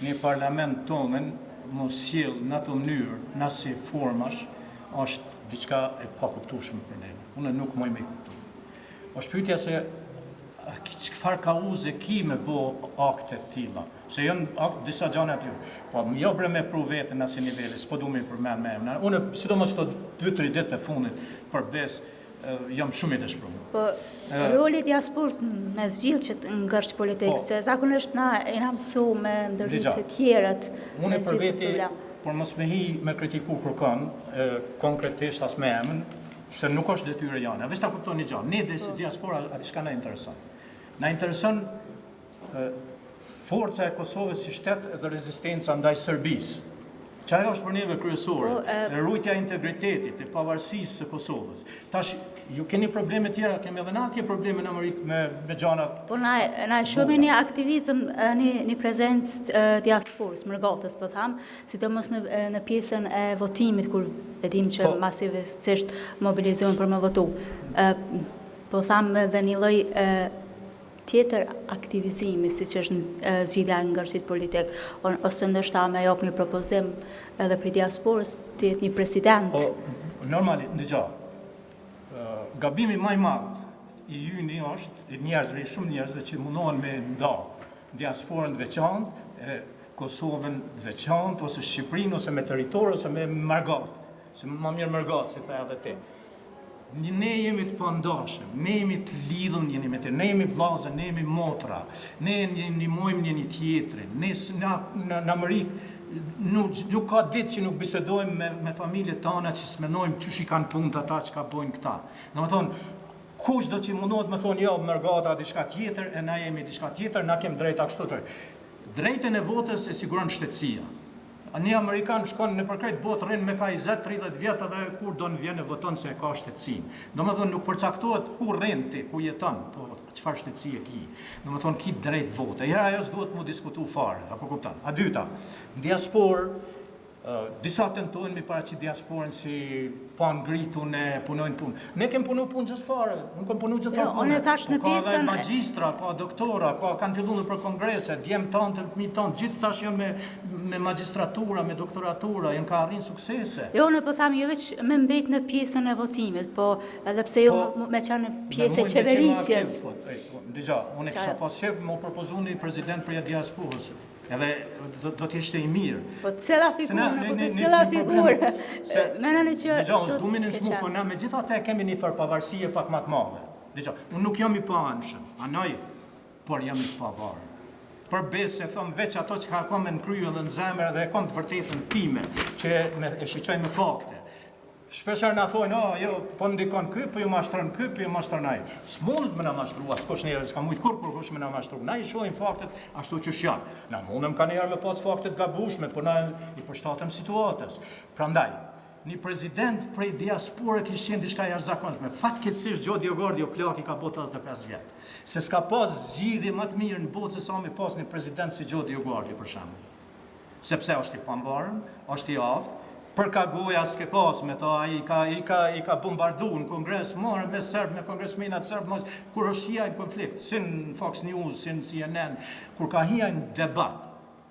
një parlament tonën mos sjell në atë mënyrë, në si formash, është diçka e pakuptueshme për ne. Unë nuk moj me kuptu. Është pyetja se çfarë kauze ki me bo akte të tilla. Se janë disa gjëra aty. Po jo bre me pru veten në asnjë niveli, s'po du me përmend me emra. Unë sidomos këto 2-3 ditë të fundit për bes jam shumë i dëshpëruar. Po roli i diasporës me zgjidhje që të ngërç politikë, se zakonisht na e na mësu me ndërhyrje të tjerët. Unë për veti, por mos me hi me kritiku kërkon, konkretisht as me emën, se nuk është detyrë jane. Veç ta kuptoni gjë. Ne si diaspora atë çka na intereson. Na intereson forca e Kosovës si shtet dhe rezistenca ndaj Serbisë. Çajo është për neve kryesore, rrujtja e integritetit, e pavarësisë së Kosovës. Tash, ju keni probleme tjera, kemi edhe na atje probleme në Amerikë me gjanat. Po na shumë një aktivizëm, një prezencë diasporës, mërgatës, po tham, sidomos në pjesën e votimit, kur e dim që masivisht mobilizohen për me votu. Po tham edhe një lloj tjetër aktivizimi, si që është zgjidhja e ngërshit politik, ose ndoshta me jap një propozim edhe për diasporës, të jetë një president. Po, normali, ndëgja, gabimi më i madh i jyni është, i njerëzve, shumë njerëzve që mundohen me nda diasporën veçantë, Kosovën veçantë, ose Shqipërinë, ose me territor, ose me margat, se më mirë margat, si tha edhe ti. Ne jemi të pandashëm, ne jemi të lidhën njëni me të, ne jemi vllazë, ne jemi motra, ne ndihmojmë njëri tjetrin, ne në Amerikë nuk ka ditë që nuk bisedojmë me familjet tona që smenojmë çush i kanë punët ata që ka bojnë këta. Domethënë, kush do që mundohet me thonë jo, mërgata diçka tjetër, e na jemi diçka tjetër, na kem drejta kështu të. Drejtën e votës e siguron shtetësia. Një Amerikan shkon në përkrejt botë, rrinë me ka 20-30 vjetë dhe kur do në vjenë e voton se e ka shtetësinë. Do më thonë nuk përcaktohet ku rrinë ti, ku jeton, po qëfar shtetësi e ki. Do më thonë ki drejt vote. E ajo s'duhet mu diskutu fare, apo kuptan. A dyta, në diasporë, disa tentojnë mi paraqit diasporën si pa ngritun e punojnë punë. Ne kem punu punë gjithë fare, nuk kem punu gjithë fare punë. Ka dhe magjistra, ka doktora, kanë fillu dhe për kongrese, djemë tanë, të fëmijë tanë, gjithë tash janë me magistratura, me doktoratura, janë ka arrin suksese. Jo, në po thamë, jo veç me mbet në pjesën e votimit, po edhe pse jo me qanë në pjesë e qeverisjes. Dëgja, unë e kisha pas qef më propozu një president për diasporës. Edhe do t'jeshte i mirë. Po cila figurë, menën e që... Dëgja, unë s'du minë në shmu, po na me gjitha te kemi një farë pavarësie pak matë madhe. Dëgja, unë nuk jam i pa anshëm, anoj, por jam i pavarë. Për besë, e thëmë, veç ato që ka kom në kryu dhe në zemër dhe e kom të vërtetën time, që e shqyqoj me fakte. Shpesher na thonë, jo, po ndikon ky, po ju mashtron ky, po ju mashtron ai. S'mundet me na mashtrua, s'kush njerëz s'ka mujt kur kush me na mashtru. Na i shohim faktet ashtu që janë. Na mundem ka njerë me pas faktet gabueshme, po na i përshtatem situatës. Prandaj, një president prej diaspore kishte qenë diçka jashtëzakonshme. Fatkeqësisht Gjo Diogordi plaki ka botë 85 vjet. Se s'ka pas zgjidhje më të mirë në botë se sa me pas një president si Gjo Diogordi për shembull. Sepse është i pambarëm, është i aftë. Për ka goja s'ke pas me ta, i ka bombardu në kongres, morën me Serb, me kongresmenat Serb, kur është hija në konflikt, si në Fox News, si në CNN, kur ka hija në debat,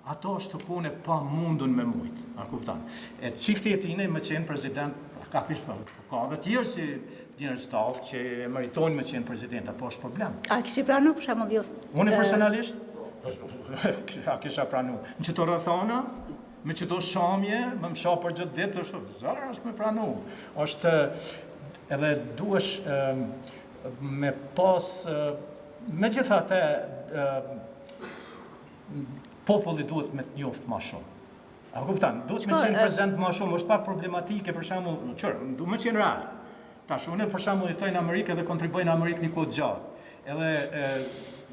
ato është të kone pa mundun me mujtë, a kuptan. E qifti e tine me qenë president, ka dhe tjerë si njerëz të aftë që meritojnë me qenë president, apo është problem. A kështë pranu për shamë dhjo? Unë personalisht, a kisha pranu. Në që të rëthona, me që do shamje, më më shah për gjithë ditë, është zarë është me pranu. është edhe duesh me pas, me gjitha te, populli duhet me të njoftë ma shumë. A kuptan, duhet me qenë prezent ma shumë, është pak problematike, për shembull, duhet me qenë real. Tash, unë për shembull i thojnë Amerikë dhe kontribojnë Amerikë një kohë gjatë. Edhe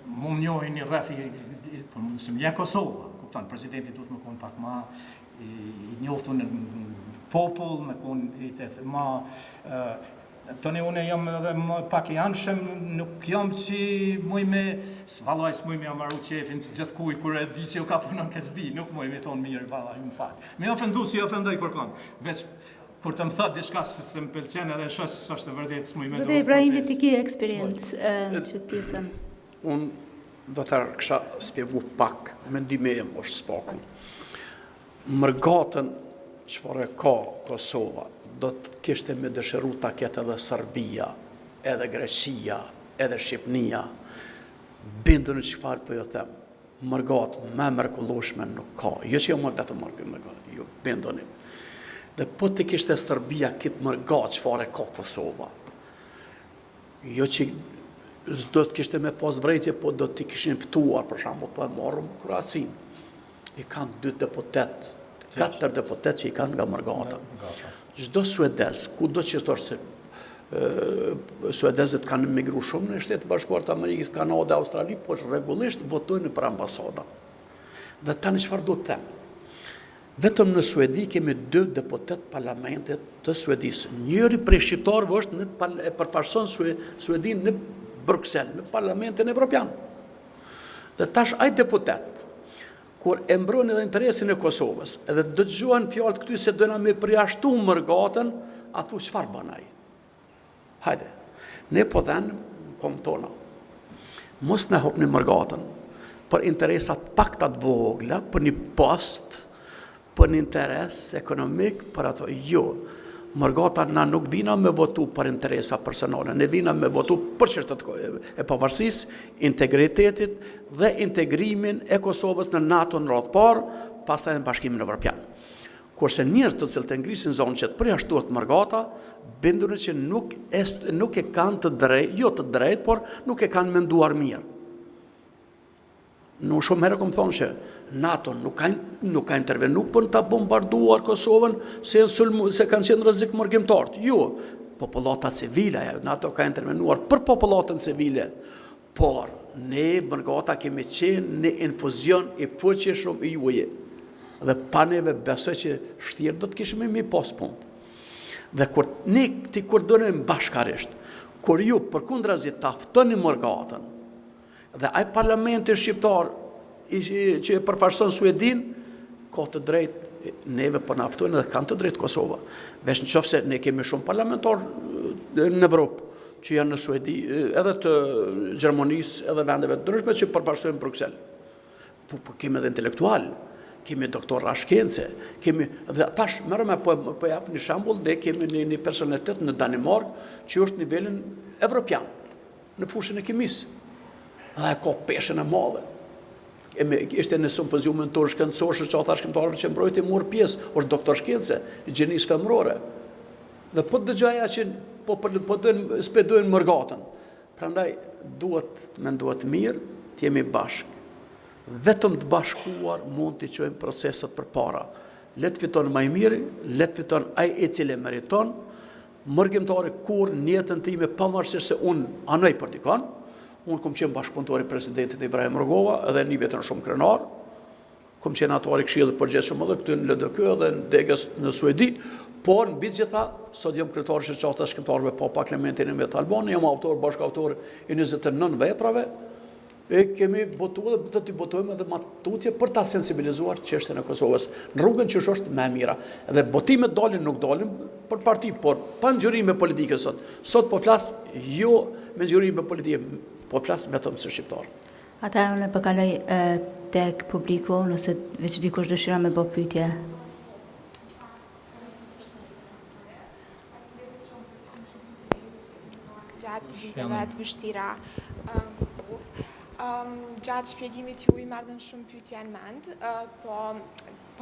më njohin një rreth si një Kosovë. Presidenti duhet me konë pak ma i njoftu në popull, me konë ma... Toni, une jam edhe pak i anshëm, nuk jam që muj me... Valaj s'muj me amaru qefin gjithë kuj, kur e di që ju ka punon këtë di, nuk muj me tonë mirë, valaj, më fatë. Me ofendu si ofendoj kërkon, veç kur të më thot diçka se më pëlqen edhe shosh se është e vërtetë s'muj me do. Zotë Ibrahimi ti ke eksperiencë në çet pjesën. Unë do të kësha spjegu pak, mendime e më është spaku. Mërgatën çfarë ka Kosova, do të kishte me dëshiru ta ketë edhe Serbia, edhe Greqia, edhe Shqipnia, bindu në çfarë për jo them, mërgatë me mërkullushme nuk ka, jo që jo më vetë mërgatë, jo binduni. Dhe po të kishte Serbia kitë mërgatë çfarë ka Kosova, jo që s'do të kishte me pas vrejtje, po do t'i kishin ftuar, për shembull, po e marrëm Kroacin. I kanë 2 deputet, 4 deputet që i kanë nga mërgata. Çdo suedez, kudo që është se suedezët kanë migru shumë në Shtetet Bashkuara të Amerikës, Kanada, Australi, por rregullisht votojnë për ambasada. Dhe tani çfarë do të them? Vetëm në Suedi kemi 2 deputet parlamentit të Suedisë. Njëri prej shqiptarëve është e përfaqëson Suedin në Bruxelles, në Parlamentin Evropian. Dhe tash ai deputet, kur e mbron edhe interesin e Kosovës, edhe dëgjuan fjalët këty se dojna me përjashtu mërgatën, a thu çfarë bën ai? Hajde, ne po dhenë kom tona. Mos në hopni mërgatën për interesat paktat vogla, për një post, për një interes ekonomik, për ato jo. Mërgata na nuk vina me votu për interesa personale, ne vina me votu për çështjet e pavarësisë, integritetit dhe integrimin e Kosovës në NATO në radhë parë, pastaj në Bashkimin Evropian. Kurse njerëz të cilët e ngrisin zonën që të përjashtohet mërgata, bindur që nuk e kanë të drejtë, jo të drejtë, por nuk e kanë menduar mirë. Në shumë herë kom thonë që NATO nuk ka intervenu për të bombarduar Kosovën se kanë qenë rrezik mërgjimtarët. Jo, populata civile, NATO ka intervenuar për populatën civile, por ne mërgata kemi qenë në infuzion i fuqishëm i juaje. Dhe pa neve besoj që shtirë do të kishme mi pas punë. Dhe kur dënojmë bashkarisht, kur ju përkundrazi ta ftoni mërgatën, dhe ai parlamenti shqiptar që e përfaqëson Suedin, ka të drejtë neve për na ftojnë dhe kanë të drejtë Kosova. Veç në qoftë se ne kemi shumë parlamentar në Evropë që janë në Suedi, edhe të Gjermanisë, edhe vendeve të ndryshme që përfaqësojnë Bruxelles. Po kemi edhe intelektual, kemi doktorra shkence, dhe tash merrem po jap një shembull, ne kemi një personalitet në Danimark që është nivelin evropian në fushën e kimisë. Dhe ka peshën e madhe. Ishte në simpoziumin tonë shkencor shoqata shkencëtarëve që mbrojti morë pjesë, është doktor shkence, gjenisë femërore. Dhe po dëgjoja që po spedojnë mërgatën. Prandaj duhet menduat mirë, të jemi bashkë. Vetëm të bashkuar mund të çojmë proceset përpara. Le të fiton më i miri, le të fiton ai i cili meriton. Mërgjimtari kur në jetën time pavarësisht se unë anoj për dikon, unë kom qenë bashkëpunëtor i presidentit Ibrahim Rugova, edhe një vjetën shumë krenar, kom qenë atuar i këshillit përgjithshëm edhe këtu në LDK dhe në degës në Suedi, por në bitë gjitha, sot jam kryetar i shoqatës shkencëtarëve Papa Klementin e Met Albani, jam bashkëautor i 29 veprave, e kemi botuar dhe do të botojmë edhe matutje për ta sensibilizuar çështjen e Kosovës në rrugën që është më e mira. Edhe botimet dalin nuk dalin për parti, por pa ngjyrime politike sot. Sot po flas jo me ngjyrime politike, po flas vetëm si shqiptar. Atëherë unë përkaloj tek publiku, nëse veç dikush dëshiron me bë pyetje. Gjatë viteve të vështira në Kosovë, gjatë shpjegimit ju i marrën shumë pyetje në mend, po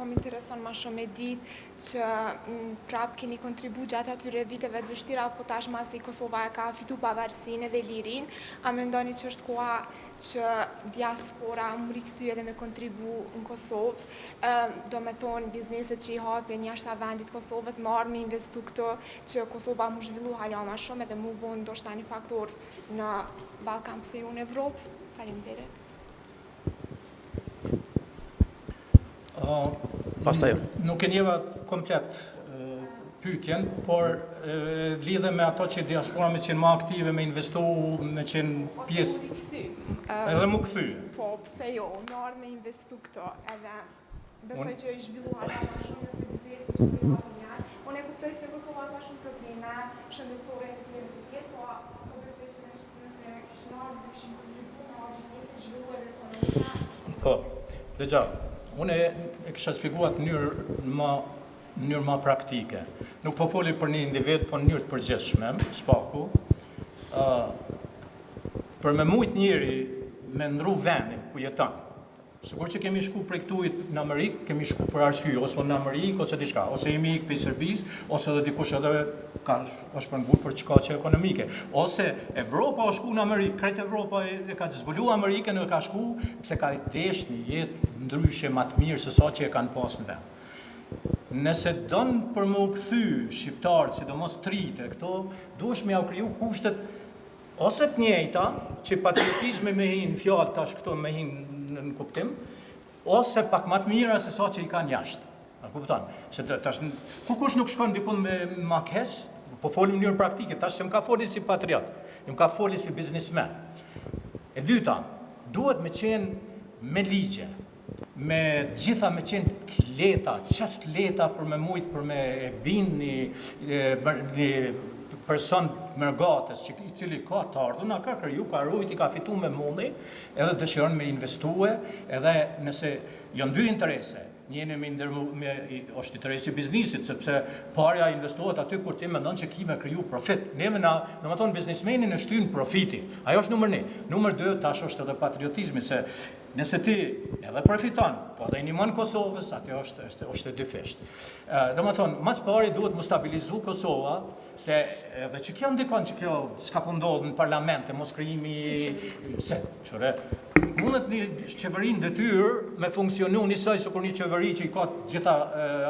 më intereson ma shumë me ditë që prap keni kontribu gjatë atyre viteve të vështira, po tashmë si Kosova e ka fitu pavarësinë dhe lirinë, a mendoni që është koha që diaspora më rikthyet dhe me kontribu në Kosovë, do me thonë bizneset që i hapin jashtë vendit Kosovës, më ardhë me investu këto që Kosova më zhvillu hala ma shumë edhe më bënë ndoshta një faktor në Ballkan pse jo në Evropë? Faleminderit. Nuk e njeva komplet pyetjen, por lidhe me ato që diaspora me qenë ma aktive, me investu, me qenë pjesë. Edhe më këthy. Po, pse jo, në ardhë me investu këto, edhe besoj që i zhvillu hala ma shumë nëse biznesi që zhvillu hala njashtë. Unë e kuptoj që Kosova ka shumë probleme, shëndetësore e të tjetë, po besoj që nëse kishë ardhë, kishë kontribu, në ardhë biznesi zhvillu edhe ekonomia. Po, dhe gjatë. Unë e kësha spjeguat në mënyrë ma praktike. Nuk po foli për një individ, po në njërë të përgjithshme, spaku. Për me mujt njëri me ndru vendin ku jeton. Sigur që kemi shku për këtujt në Amerikë, kemi shku për arsye, ose në Amerikë, ose diçka, ose jemi ikë për Serbisë, ose dhe dikush edhe është përngur për çkaqe ekonomike. Ose Evropa o shku në Amerikë, kretë Evropa e ka zbulu Amerikën e ka shku, pse ka desh një jetë ndryshe më të mirë se sa që e kanë pas në vend. Nëse donë për më u kthy shqiptarët, sidomos trite, këto, duhesh me u kriju kushtet ose të njëjta, që patriotizmi me hin fjalë tash këto me hin në kuptim, ose pak më të mira se sa që i kanë jashtë. A kupton? Se tash kush nuk shkon diku me makes, po folim në mënyrë praktike, tash që më ka foli si patriot, më ka foli si biznesmen. E dyta, duhet me qenë me ligje, me gjitha me qenë leta, qast leta për me mujtë, për me bin një person mërgatës, i cili ka të ardhuna, ka kërju, ka rujt, i ka fitu me mundi, edhe dëshiron me investue, edhe nëse janë dy interese, njëni është interesi biznisit, sepse parja investohet aty kur ti mendon që ki me kriju profit. Neve në më thonë biznismeni në shtynë profiti. Ajo është numër 1. Numër 2, tash është edhe patriotizmi, se nëse ti edhe profiton, po edhe i nimon Kosovës, atë është e dyfisht. Do më thonë, mas pari duhet mu stabilizu Kosova, se edhe që kjo ndikon që kjo s'ka pëndodhë në parlamente, mos krijimi se, qëre, mundet një qeverin detyrë me funksionu njësoj së kur një qeveri që i ka gjitha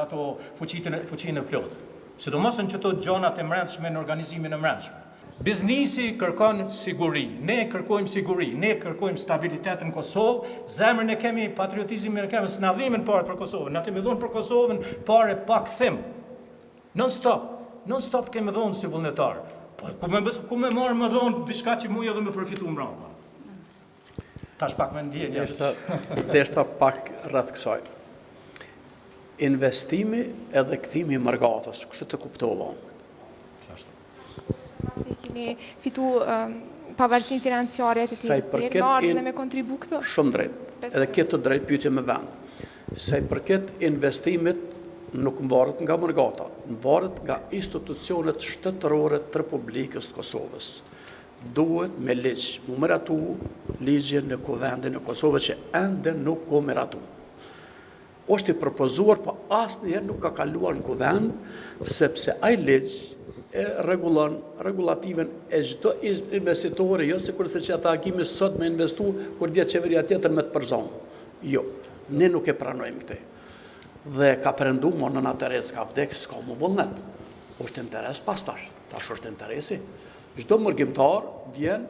ato fuqinë e plotë. Sidomos në qëto gjonat e mbrendshme në organizimin e mbrendshme. Biznisi kërkon siguri, ne kërkojmë siguri, ne kërkojmë stabilitet në Kosovë, zemrën e kemi, patriotizmin e kemi, s'na dhimin pare për Kosovën, na kemi dhonë për Kosovën pare pa kthim. Non stop kemi dhonë si vullnetar. Ku me marë më dhonë diçka që muja dhe me përfitu mbrapa. Tash pak me ndjenja. Deshta pak rreth kësaj. Investimi edhe kthimi i mërgatës, kështu të kuptova. Keni fitu pavarësinë financiare të tjerë, ardhë dhe me kontribu këto? Shumë drejt, edhe këtë drejt pyetje me vend. Se i përket investimit nuk mvaret nga mërgata, mvaret nga institucionet shtetërore të Republikës të Kosovës. Duhet me ligj, mu miratu ligjin në kuvendin e Kosovës që ende nuk ko miratu. Është i propozuar, po asnjëherë nuk ka kaluar në kuvend, sepse ai ligj e regulon regulativen e çdo investitori, jo sikur se që ata kemi sot me investu kur djetë qeveria tjetër me të përzonë. Jo, ne nuk e pranojmë këte. Dhe ka përendu më në Teres ka vdek, s'ka më vullnet. Është interes pastash, tash është interesi. Çdo mërgjimtar vjen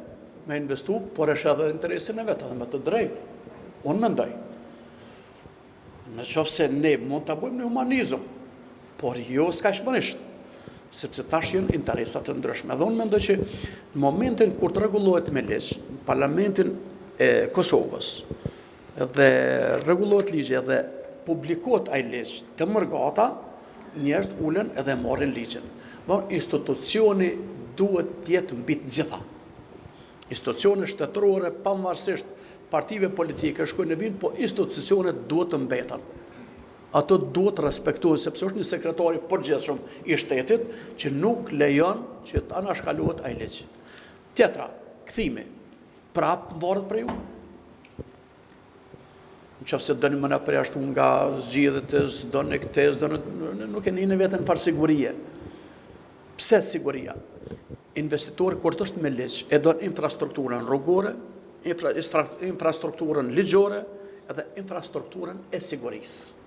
me investu, por është edhe interesin e vetë, edhe me të drejtë. Unë mendoj. Në qoftë se ne mund të bëjmë një humanizëm, por jo s'ka shmërisht, sepse tash janë interesat të ndryshme. Dhe unë mendoj që në momentin kur të rregullohet me ligj, në parlamentin e Kosovës, dhe rregullohet ligji dhe publikohet ai ligj të mërgata, njerëzit ulen edhe marrin ligjin. Don institucioni duhet të jetë mbi të gjitha. Institucionet shtetërore pavarësisht partive politike shkojnë në vijnë, po institucionet duhet të mbeten. Ato duhet të respektohen, sepse është një sekretari përgjithshëm i shtetit që nuk lejon që të anashkalohet ai ligj. Tjetra, kthimi, prap varet për ju. Nëse doni më na përjashtu nga zgjedhjet, doni këtë, nuk e njëni vetën far sigurie. Pse siguria? Investitori kur të është me ligj, e don infrastrukturën rrugore, infrastrukturën ligjore edhe infrastrukturën e sigurisë.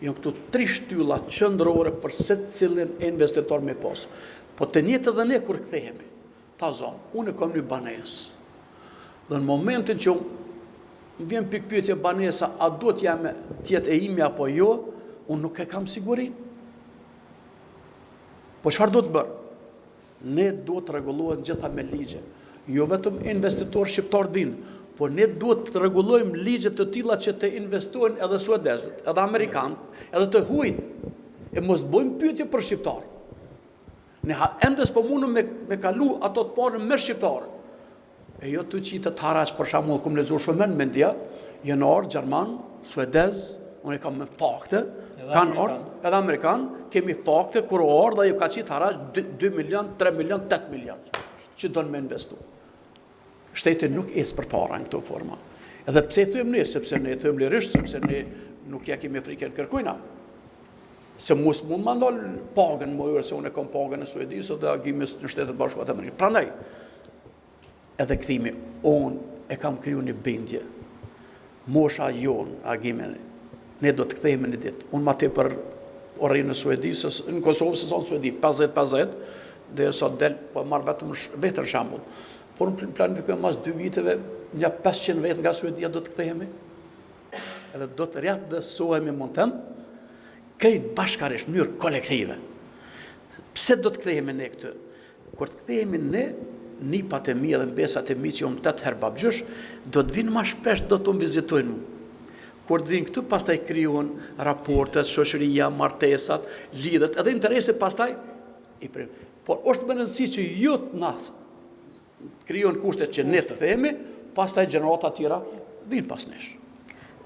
Janë këtu 3 shtylla qendrore për secilin investitor me pas. Po të njëjtë edhe ne kur kthehemi, ta zonë, unë kam një banesë. Dhe në momentin që vjen pikpyetje banesa, a duhet tjetë e imi apo jo, unë nuk e kam sigurin. Po çfarë duhet bërë? Ne duhet të rregullohen gjitha me ligje. Jo vetëm investitor shqiptar vinë, por ne duhet të rregullojmë ligje të tilla që të investojnë edhe suedezët, edhe amerikanët, edhe të huajt. E mos bëjmë pyetje për shqiptar. Ne ende s'po mundëm me kalu ato të parë me shqiptar. E jo të qitë të haraç, për shembull, kum lexuar shumë në media, janë orë gjerman, suedez, unë kam me fakte, kanë orë, edhe amerikan, kemi fakte kur orë dhe ju ka qitë haraç 2 milion, 3 milion, 8 milion që donë me investu. Shteti nuk esë për para në këto forma. Edhe pse thujmë ne, sepse ne thujmë lirisht, sepse ne nuk ja kemi frikën kërkujna. Se mos mund më ndalë pagën më ure, se unë e kom pagën e Suedisë dhe agimis në Shtetet Bashkuara të Amerikës. Prandaj, edhe kthimi, unë e kam kriju një bindje. Mosha jonë, agimin, ne do të kthehemi një ditë. Unë ma tepër orë në Suedi, në Kosovë se son Suedi 50-50, dhe sot del po marr vetëm vetën shembull. Por në planifikojmë mas 2 viteve, një 500 vetë nga Suedia do të kthehemi. Edhe do të riapdësohemi mund të them, krejt bashkarisht, në mënyrë kolektive. Pse do të kthehemi ne këtë? Kur të kthehemi ne, nipat e mi dhe mbesat e mi që jom 8 herë babgjysh, do të vinë ma shpesh, do të më vizitojnë mu. Kur të vinë këtu, pastaj krijohen raportet, shoqëria, martesat, lidhet, edhe interese pastaj i prim. Por është më rëndësi që ju të nas krijohen kushtet që ne të themi, pastaj gjenerata të tjera vinë pas nesh.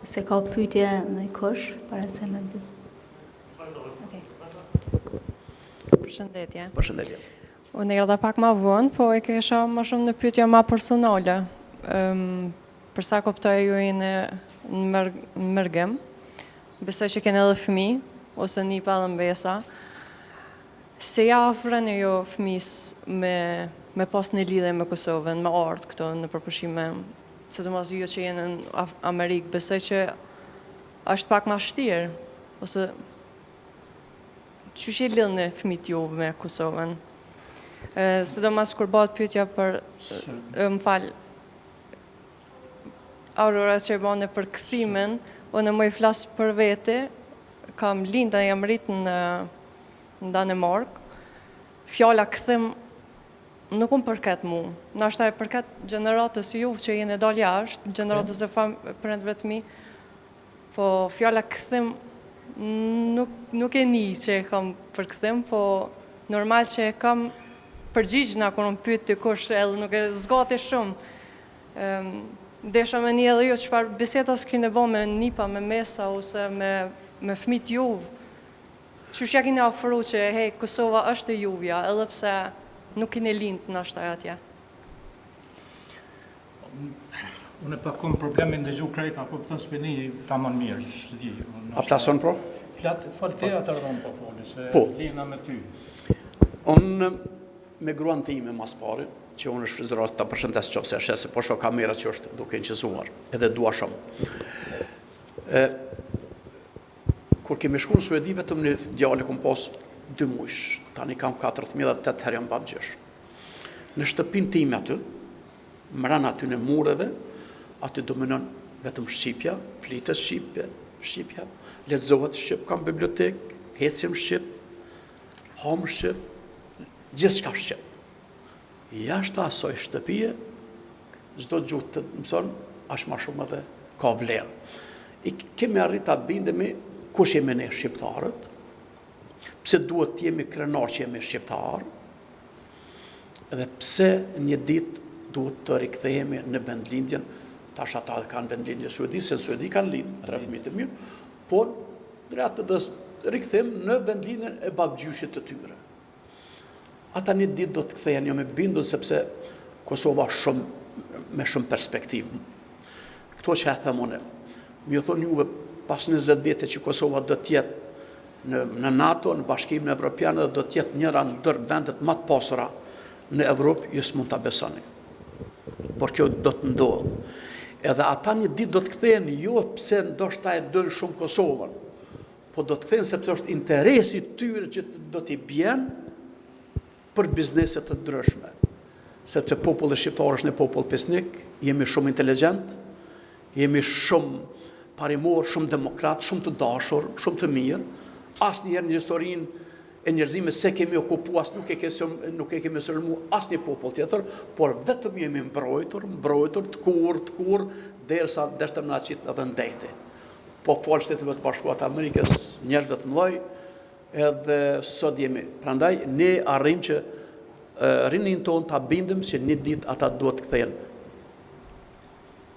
Se ka pyetje në kush para se më mbyll. Përshëndetje. Përshëndetje. Unë erdha pak ma vonë, po e kesha ma shumë në pyetje ma personale. Përsa kuptoj ju i në mërgëm, besoj që kene edhe fëmijë, ose nipa dhe mbesa. Se ja ofrën ju fëmis me pas një lidhe me Kosovën, me ardhë këto në përpushime, se të mos ju që jenë në Amerikë, besoj që është pak ma shtirë, ose që që lidhë në fëmit ju me Kosovën. Së do mas kur bëhet pyetja për, më falë, Aurora që e bane për këthimin, unë më i flasë për vete, kam lindë dhe jam rritë në Danemark, fjalla këthim nuk unë përket mu, nashta e përket gjeneratës ju që jene dalë jashtë, gjeneratës e përendëve të mi, po fjalla këthim nuk e një që e kam për këthim, po normal që e kam përgjigjna kër unë pyet të kush edhe nuk e zgati shumë. Desha me një edhe jo qëfar bisetas kine bo me nipa, me mesa, ose me fmit juv. Qëshja kine ofru që hej, Kosova është e juvja, edhe pse nuk kine lindë në ashtaj atje. Unë e pak kom problemin dhe gju krejt, ako pëtën s'peni ta më mirë. A flason pro? Falte atë rronë po foli, se lina me ty. Unë me gruan time mas pari, që unë është frizerat të përshëndes qofse e shese, po shoh kamera që është duke inqizuar, edhe dua shumë. Kur kemi shku në Suedi, vetëm një djale kom pas 2 mujsh, tani kam 14.8 herë jam babgjësh. Në shtëpin time aty, mran aty në mureve, aty dominon vetëm Shqipja, flitet Shqipja, lexohet Shqip, kam bibliotek, hecim Shqip, ham Shqip, gjithçka Shqip. Jashtë asoj shtëpije, çdo gjuhë të mëson, është ma shumë edhe ka vlerë. Kemi arrit ta bindemi kush jemi ne shqiptarët, pse duhet të jemi krenar që jemi shqiptarë, edhe pse një ditë duhet të rikthehemi në vendlindjen, tash ata kanë vendlindje Suedi, se Suedi kanë lindë, 3 fëmijë të mirë, por drejt dhe rikthehemi në vendlindjen e babgjyshit të tyre. Ata një ditë do të kthehen, jo me bindur, sepse Kosova me shumë perspektivë. Këto që e themone, mi thonë juve pas 20 vete që Kosova do tjetë në NATO, në Bashkimin Evropian, dhe do tjetë njëra ndër vendet më të pasura në Evropë, ju s'mund ta besoni. Por kjo do të ndodhë. Edhe ata një ditë do të kthehen, jo pse ndoshta e dojnë shumë Kosovën, po do të kthehen sepse është interesi tyre që do t'i bjen për bizneset të ndryshme. Sepse populli shqiptar është një popull pesnik, jemi shumë inteligjent, jemi shumë parimor, shumë demokrat, shumë të dashur, shumë të mirë. Asnjëherë në historinë e njerëzimit se kemi okupuar, nuk e kemi sulmu asnjë popull tjetër, por vetëm jemi mbrojtur të kur, derisa deshtëm na qit edhe ndeti. Po fol Shteteve të Bashkuara të Amerikës, njerëzve të mëdhej, edhe sot jemi. Prandaj ne arrim që rinin ton ta bindëm që një ditë ata duhet të kthehen.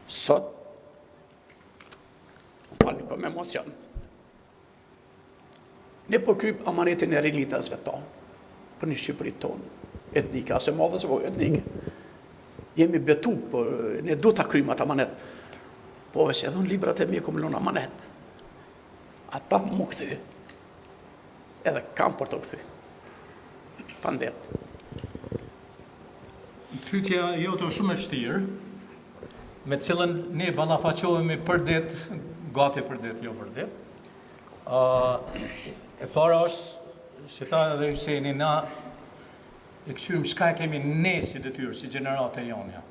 Sot falni kom emocion. Ne po kryp amanetin e rinitësve tonë, për një Shqipëri tonë, etnike, ase madhe se etnike. Jemi betu, ne du ta kryjmë atë amanet. Po veç edhe në librat e mi kom lënë amanet. Ata mu këthy. Edhe kam për të këthy. Pandet. Pyetja jote është shumë e vështirë, me cilën ne ballafaqohemi për det, gati për det, jo për det. E para është, si tha edhe Hyseni, na e këshyrim shka kemi ne si detyrë, si gjenerate jonja.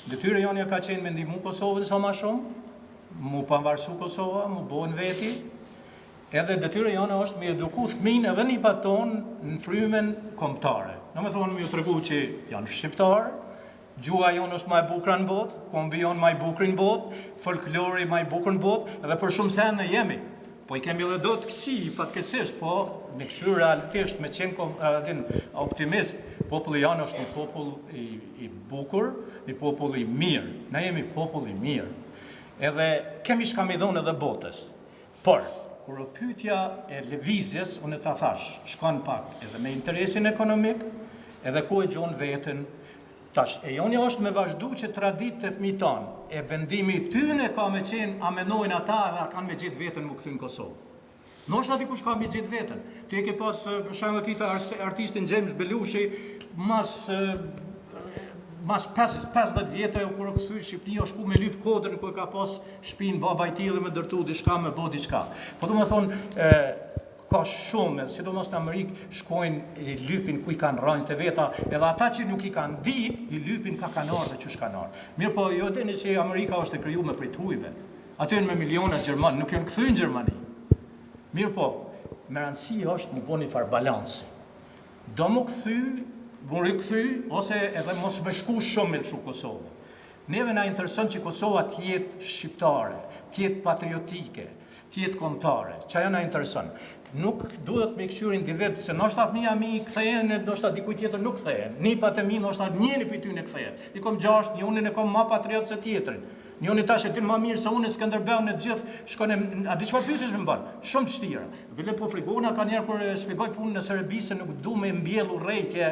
Detyra jonja ka qenë me ndihmu Kosovën sa ma shumë, mu pavarësu Kosova, mu bojnë veti, edhe detyra jona është me eduku fëmijën edhe nipat tonë në frymen kombëtare. Në me thonë me ju tregu që janë shqiptarë, gjuha jonë është ma e bukra në botë, kombi jonë ma e bukri në botë, folklori ma e bukri në botë, edhe për shumë sen në jemi. Po i kemi edhe do të kësi, fatkeqësisht, po me kështu realisht, me qenë optimist, populli janë është një popull i bukur, një popull i mirë. Ne jemi popull i mirë. Edhe kemi shka me dhonë edhe botës. Por, kur o pyetja e lëvizjes, unë ta thash, shkon pak edhe me interesin ekonomik, edhe ku e gjonë vetën. Tash, e jonja është me vazhdu që tradit të fëmijët tanë, e vendimi tyne ka me qenë, a menojnë ata dhe a kanë me gjithë vetën më këthy në Kosovë. Në është ati kush ka me gjithë vetën. Ti e ke pas, për shembull kita artistin James Belushi, mas 50 vjetë, kur o këthy Shqipëni, o shku me lyp kodrën, ku e ka pas shpinë baba i tij dhe me dërtu diçka, me bo diçka. Po du me thonë, ka shumë, sidomos në Amerikë, shkojnë i lypin ku i kanë rënë të veta, edhe ata që nuk i kanë ditë, i lypin ka kanarë dhe që shkanarë. Mirë po, jo dini që Amerika është e kriju me pritujve. Aty janë me miliona Gjermanë, nuk janë këthy në Gjermani. Mirë po, me rëndësi është më bo një farë balansi. Do më këthy, më rikëthy, ose edhe mos më shku shumë me lëshu Kosovë. Neve na intereson që Kosova t'jetë shqiptare, t'jetë patriotike, t'jetë kombëtare. Çajo na intereson. Nuk duhet me këshyri individ, se nështë fëmija mi kthehen, nështë dikuj tjetër nuk kthehen. Nipat e mi nështë njëri për ty në kthehen. I kom 6, njënin e kom ma patriot se tjetërin. Njëni tash e din ma mirë se unë Skënderbeu në gjithë shkone, a di çfarë pyetësh më banë? Shumë të shtira. Bile po frikona ka njerë kur shpjegoj punën në Serbi se nuk du me mbjell urrejtje,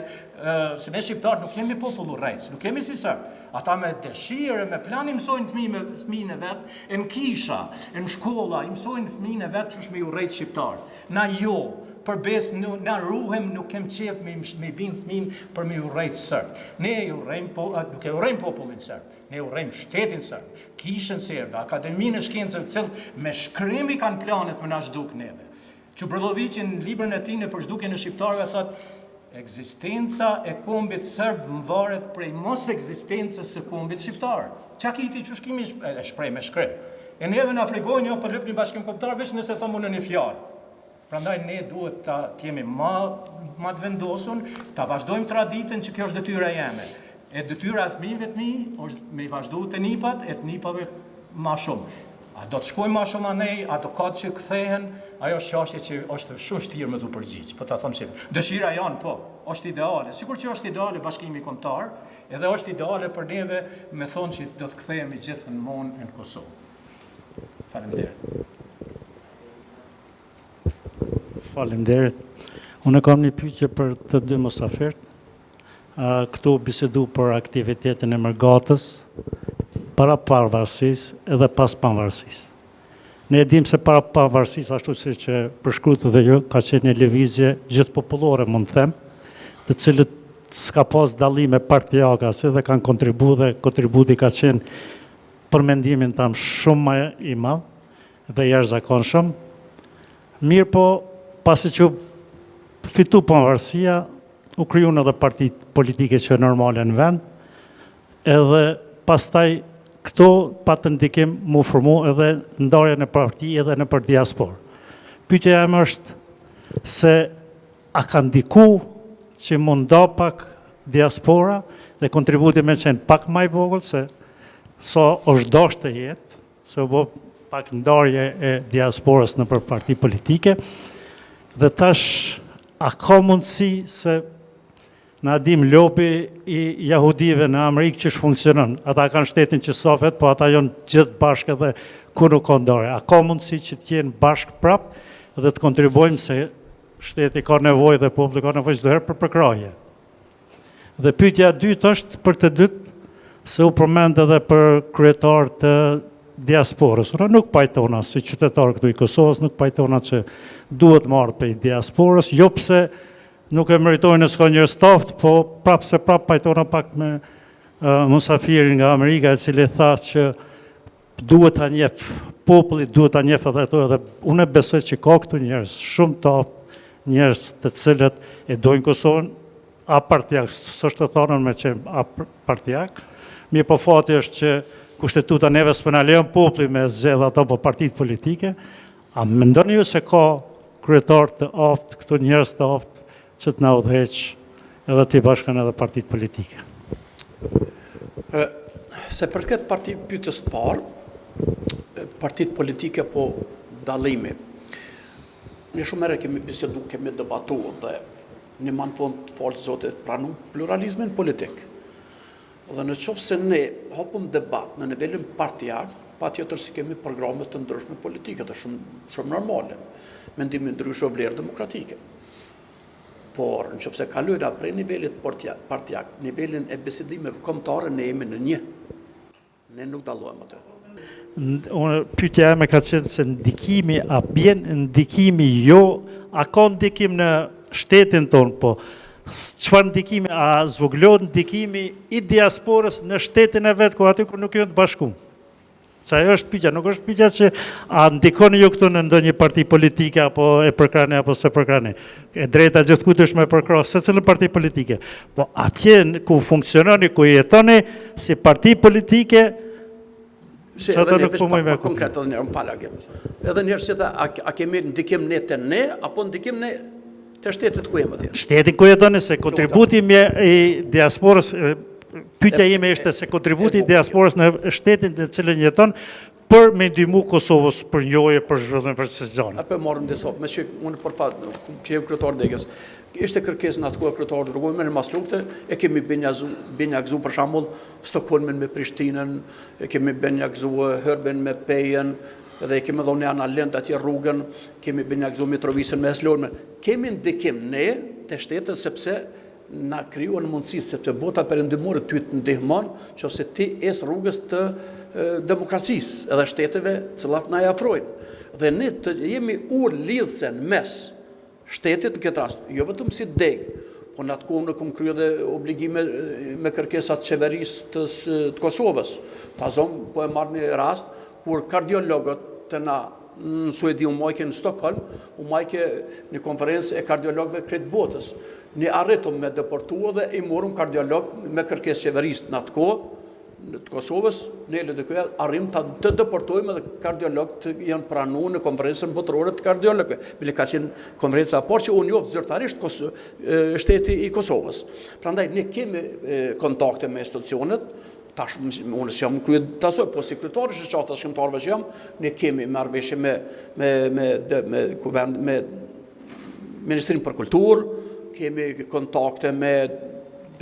se ne shqiptarët nuk kemi popull urrejtës, nuk kemi si sërë. Ata me dëshire, me plan i mësojnë fëmijën e vetë, e në kisha, e në shkolla, i mësojnë fëmijën e vetë që është me urrejtë shqiptarët. Na jo, përbes na ruhem, nuk kem qef me bind fëmijën për me urrejtë sërbë. Ne nuk e urrejmë popullin sërbë, ne urrejmë shtetin sërbë, kishën sërbë, akademinë e shkencëve të cilët me shkrimi kanë planet më na zhduk neve. Çubrëlloviçi në librin e tij në përzhdukjen e shqiptarëve thotë ekzistenca e kombit sërbë më varet prej mos ekzistencës së kombit shqiptar. Qa kiti që shkimi e shprej me shkrim. E neve në frigojnë jo për lyp një bashkim kombëtar, veç nëse thomë në një fjalë. Prandaj ne duhet të jemi ma të vendosun, të vazhdojmë traditën që kjo është detyra jeme. E detyra e fëmijëve të mi është me vazhdu të nipat, e të nipave ma shumë. A do të shkojmë ma shumë anej, a do ka që kthehen, ajo është qashje që është shumë shtirë me të përgjigjë, po ta thëmë si. Dëshira janë, po, është ideale. Sikur që është ideale bashkimi kombëtar, edhe është ideale për neve me thonë që do të kthehemi gjithë në monë në Kosovë. Faleminderit. Faleminderit. Unë kam një pyetje për të dy mosafirët. Këtu bisedu për aktivitetin e mërgatës, para pavarësisë edhe pas pavarësisë. Ne e dim se para pavarësisë, ashtu si që përshkruajtë dhe ju, ka qenë një lëvizje gjithë popullore, mund të them, të cilët s'ka pas dallime partijake dhe kanë kontribuar dhe kontributi ka qenë për mendimin tam shumë më i madh dhe jashtëzakonshëm. Mirë po, pasi që fitu pavarësia, u kryun edhe partitë politike që normale në vend, edhe pastaj këto pa të ndikim mu formu edhe ndarje në parti edhe në për diaspor. Pyetja ime është se a ka ndiku që mund do pak diaspora dhe kontributi me qenë pak maj vogël, se so është dosht të jetë, se u bo pak ndarje e diasporës në për parti politike, dhe tash a ka mundësi se na dim lobi i jahudive në Amerikë që shfunksionon. Ata kanë shtetin që sofet, po ata janë gjithë bashkë dhe ku nuk ka ndarje. A ka mundësi që t'jenë bashkë prapë dhe të kontribojmë se shteti ka nevojë dhe populli ka nevojë çdo herë për përkrahje. Dhe pyetja e dytë është për të dytë se u përmend edhe për kryetar të diasporës. Unë nuk pajtona si qytetar këtu i Kosovës, nuk pajtona që duhet marrë për diasporës, jo pse nuk e meritojnë s'ka njërës toftë, po prapë se prapë pajtona pak me musafirin nga Amerika, e cili tha që duhet ta njeh populli duhet ta njeh edhe ato, edhe unë besoj që ka këtu njerëz shumë të aftë, njerëz të cilët e dojnë Kosovën apartijak, s'është të thonën me që apartijak, mirë po fati është që kushtetuta neve s'po na lejon populli me zgjedh ato po partitë politike, a mendoni ju se ka kryetar të aftë, këtu njerëz të aftë që të na udhëheq edhe të bashkan edhe partitë politike? Se për këtë pyetjes të parë, partitë politike po dallimi. Ne shumë herë kemi bisedu, kemi debatuar dhe në man fund falë zotit pranum pluralizmin politik. Dhe në qoftë se ne hapëm debat në nivelin partijak, patjetër si kemi programe të ndryshme politike dhe shumë normale, mendimi ndryshe o vlerë demokratike. Por në qoftë se kalojna prej nivelit partijak, nivelin e bisedimeve kombëtare, ne jemi në një. Ne nuk dallohem atë. Pyetja ime ka qenë se ndikimi, a bjen ndikimi jo, a ka ndikim në shtetin tonë, po çfarë ndikimi, a zvoglohet ndikimi i diasporës në shtetin e vet, ku aty ku nuk janë të bashkuar? Sa ajo është pyetja, nuk është pyetja që a ndikoni ju këtu në ndonjë parti politike apo e përkrani apo se përkrani. E drejta gjithkujt është me përkrah secilën parti politike. Po atje ku funksiononi, ku jetoni si parti politike, Se edhe ne vesh konkret edhe njerë, më falë agim. Edhe njerë si a kemi ndikim ne të ne, apo ndikim ne të shtetit ku jemë atje? Shtetin ku jetoni, se kontributi i diasporës, pyetja ime ishte se kontributi i diasporës në shtetin në cilën jeton, për me ndihmu Kosovës për njohje, për zhvillim, për çështë gjëra. Apo morëm desop, me që unë për fat, që jam kryetar degës. Ishte kërkesë në atë kohë kryetar dërgojmë në mas lufte, e kemi benjakzu për shembull Stockholmin me Prishtinën, e kemi benjakzu Hërben me Pejen, edhe e kemi dhënë ana lënd atje rrugën, kemi benjakzu Mitrovisën me Eslormen. Kemi ndikim ne të shtetit sepse na krijuan mundësi sepse bota perëndimore ty të ndihmon, nëse ti es rrugës të demokracisë edhe shteteve cilat na afrojnë. Dhe ne jemi lidhsen mes shtetit në këtë rast, jo vetëm si deg, po në atë kohë në kom kryo dhe obligime me kërkesat qeverisë të Kosovës. Ta zonë, po e marrë një rast, kur kardiologët të na në Suedi u majke në Stockholm, u majke një konferencë e kardiologëve kretë botës. Ne arritëm me deportua dhe i morëm kardiolog me kërkesë qeverisë në atë kohë, të Kosovës, ne LDK arrim të deportojmë edhe kardiologët të janë pranu në konferencën botërore të kardiologëve. Bile ka qenë konferenca por që unë joftë zyrtarisht shteti i Kosovës. Prandaj, ne kemi kontakte me institucionet, tash unë s'jam kryet të asoj, po si kryetari shoqata shkrimtarëve që jam, ne kemi marrëveshje me Ministrinë për Kulturë, kemi kontakte me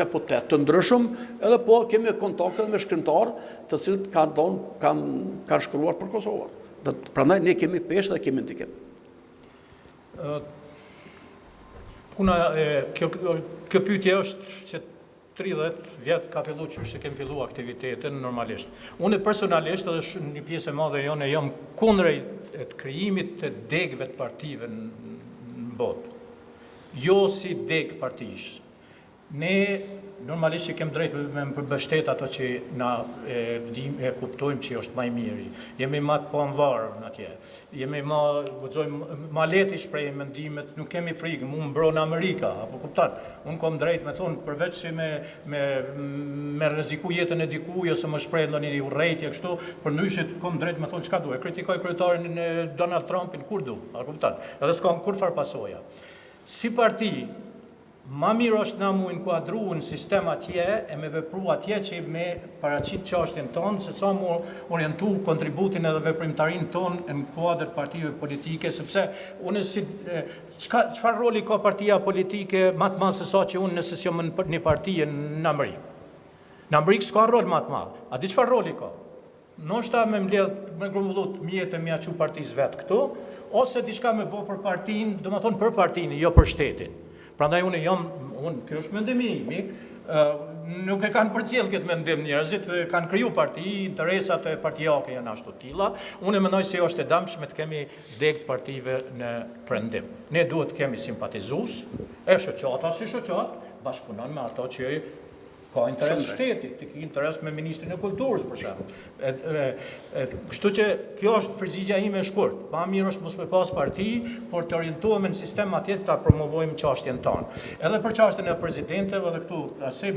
deputet të ndryshëm, edhe po kemi kontakte me shkrimtarë të cilët kanë shkruar për Kosovën. Prandaj ne kemi peshë dhe kemi ndikim. Kjo pyetje është që 30 vjet ka filluar që kemi filluar aktivitetin normalisht. Unë personalisht edhe një pjesë e madhe jone jam kundrejt të krijimit të degëve të partive në botë. Jo si degë partish. Ne normalisht që kemë drejt me përbështet ato që na e kuptojmë që është maj miri. Jemi ma të poanvarë në atje. Jemi ma leti shprej mendimet, nuk kemi frikë, mu mbro në Amerika, apo kuptan. Unë kom drejt me thonë, përveç që me rreziku jetën e dikuj, ose më shprej në një urrejtje kështu, për nëshit kom drejt me thonë qka du. E kritikoj kryetarin Donald Trumpin, kur du, a kuptan. Edhe s'kam kur far pasoja. Si parti, ma mirë është na mu inkuadru në sistem atje e me vepru atje që me paraqit çështjen tonë, se sa mu orientu kontributin edhe veprimtarin tonë në kuadër partive politike, sepse unë si çfarë roli ka partia politike më të madh se sa që unë nëse jam në një parti në Amerikë. Në Amerikë s'ka rol më të madh. A di çfarë roli ka? Ndoshta me mbledh me grumbullut mjetë me ia çu partisë vet këtu, ose diçka me bë për partinë, domethënë për partinë, jo për shtetin. Prandaj kjo është mendimi im, nuk e kanë përcjell këtë mendim njerëzit, kanë kriju parti, interesat e partijake janë ashtu tilla. Unë mendoj se është e dëmshme të kemi degë partive në prendim. Ne duhet të kemi simpatizues, e shoqata si shoqat, bashkëpunon me ato që Ka interes shtetit, të ki interes me Ministrin e Kulturës, për shembull. Kështu që kjo është përgjigja ime e shkurt. Ma mirë është mos me pas parti, por të orientohemi në sistem atje ta promovojmë çështjen tonë. Edhe për çështjen e presidentëve dhe këtu,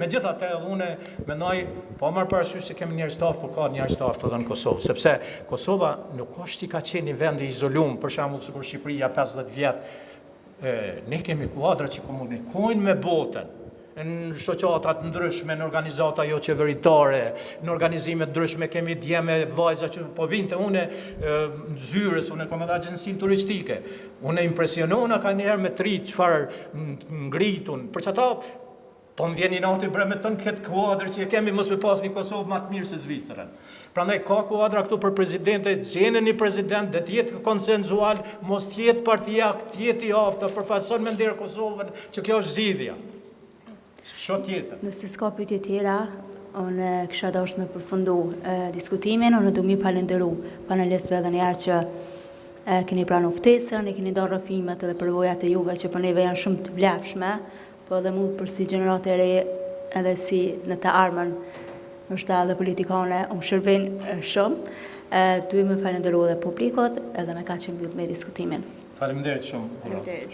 megjithatë edhe unë mendoj, po marr parasysh se kemi njerëz staf, por ka njerëz staf edhe në Kosovë, sepse Kosova nuk është si ka qenë një vend i izoluar, për shembull sikur Shqipëria 50 vjet. Ne kemi kuadra që komunikojnë me botën, në shoqata të ndryshme, në organizata jo qeveritare, në organizime të ndryshme kemi djeme vajza që po vinte une në Zyres, une kom edhe agjensinë turistike. Une impresionona ka njerë me tri qëfar ngritun, për që ata po më vjeni nati bre me tënë këtë kuadrë që kemi mos me pas një Kosovë ma të mirë se Zvicërën. Prandaj ka kuadra këtu për prezidente, gjene një prezident dhe tjetë konsenzual, mos tjetë partijak, tjetë i aftë, përfason me ndirë Kosovën që kjo është zgjidhja. Shot tjetër. Nëse s'ka pyetje tjera, unë kisha dashur me përfundu diskutimin, unë du mi falenderu panelistëve edhe njerë që keni pranë ftesën, e keni dorë rrëfimet edhe përvojat e juve që për neve janë shumë të vlefshme, po edhe mu për si gjeneratë e re edhe si në të armën, nështë edhe politikane, shërbin shumë, duhet me falenderu edhe publikot edhe me ka që mbyll me diskutimin. Faleminderit shumë.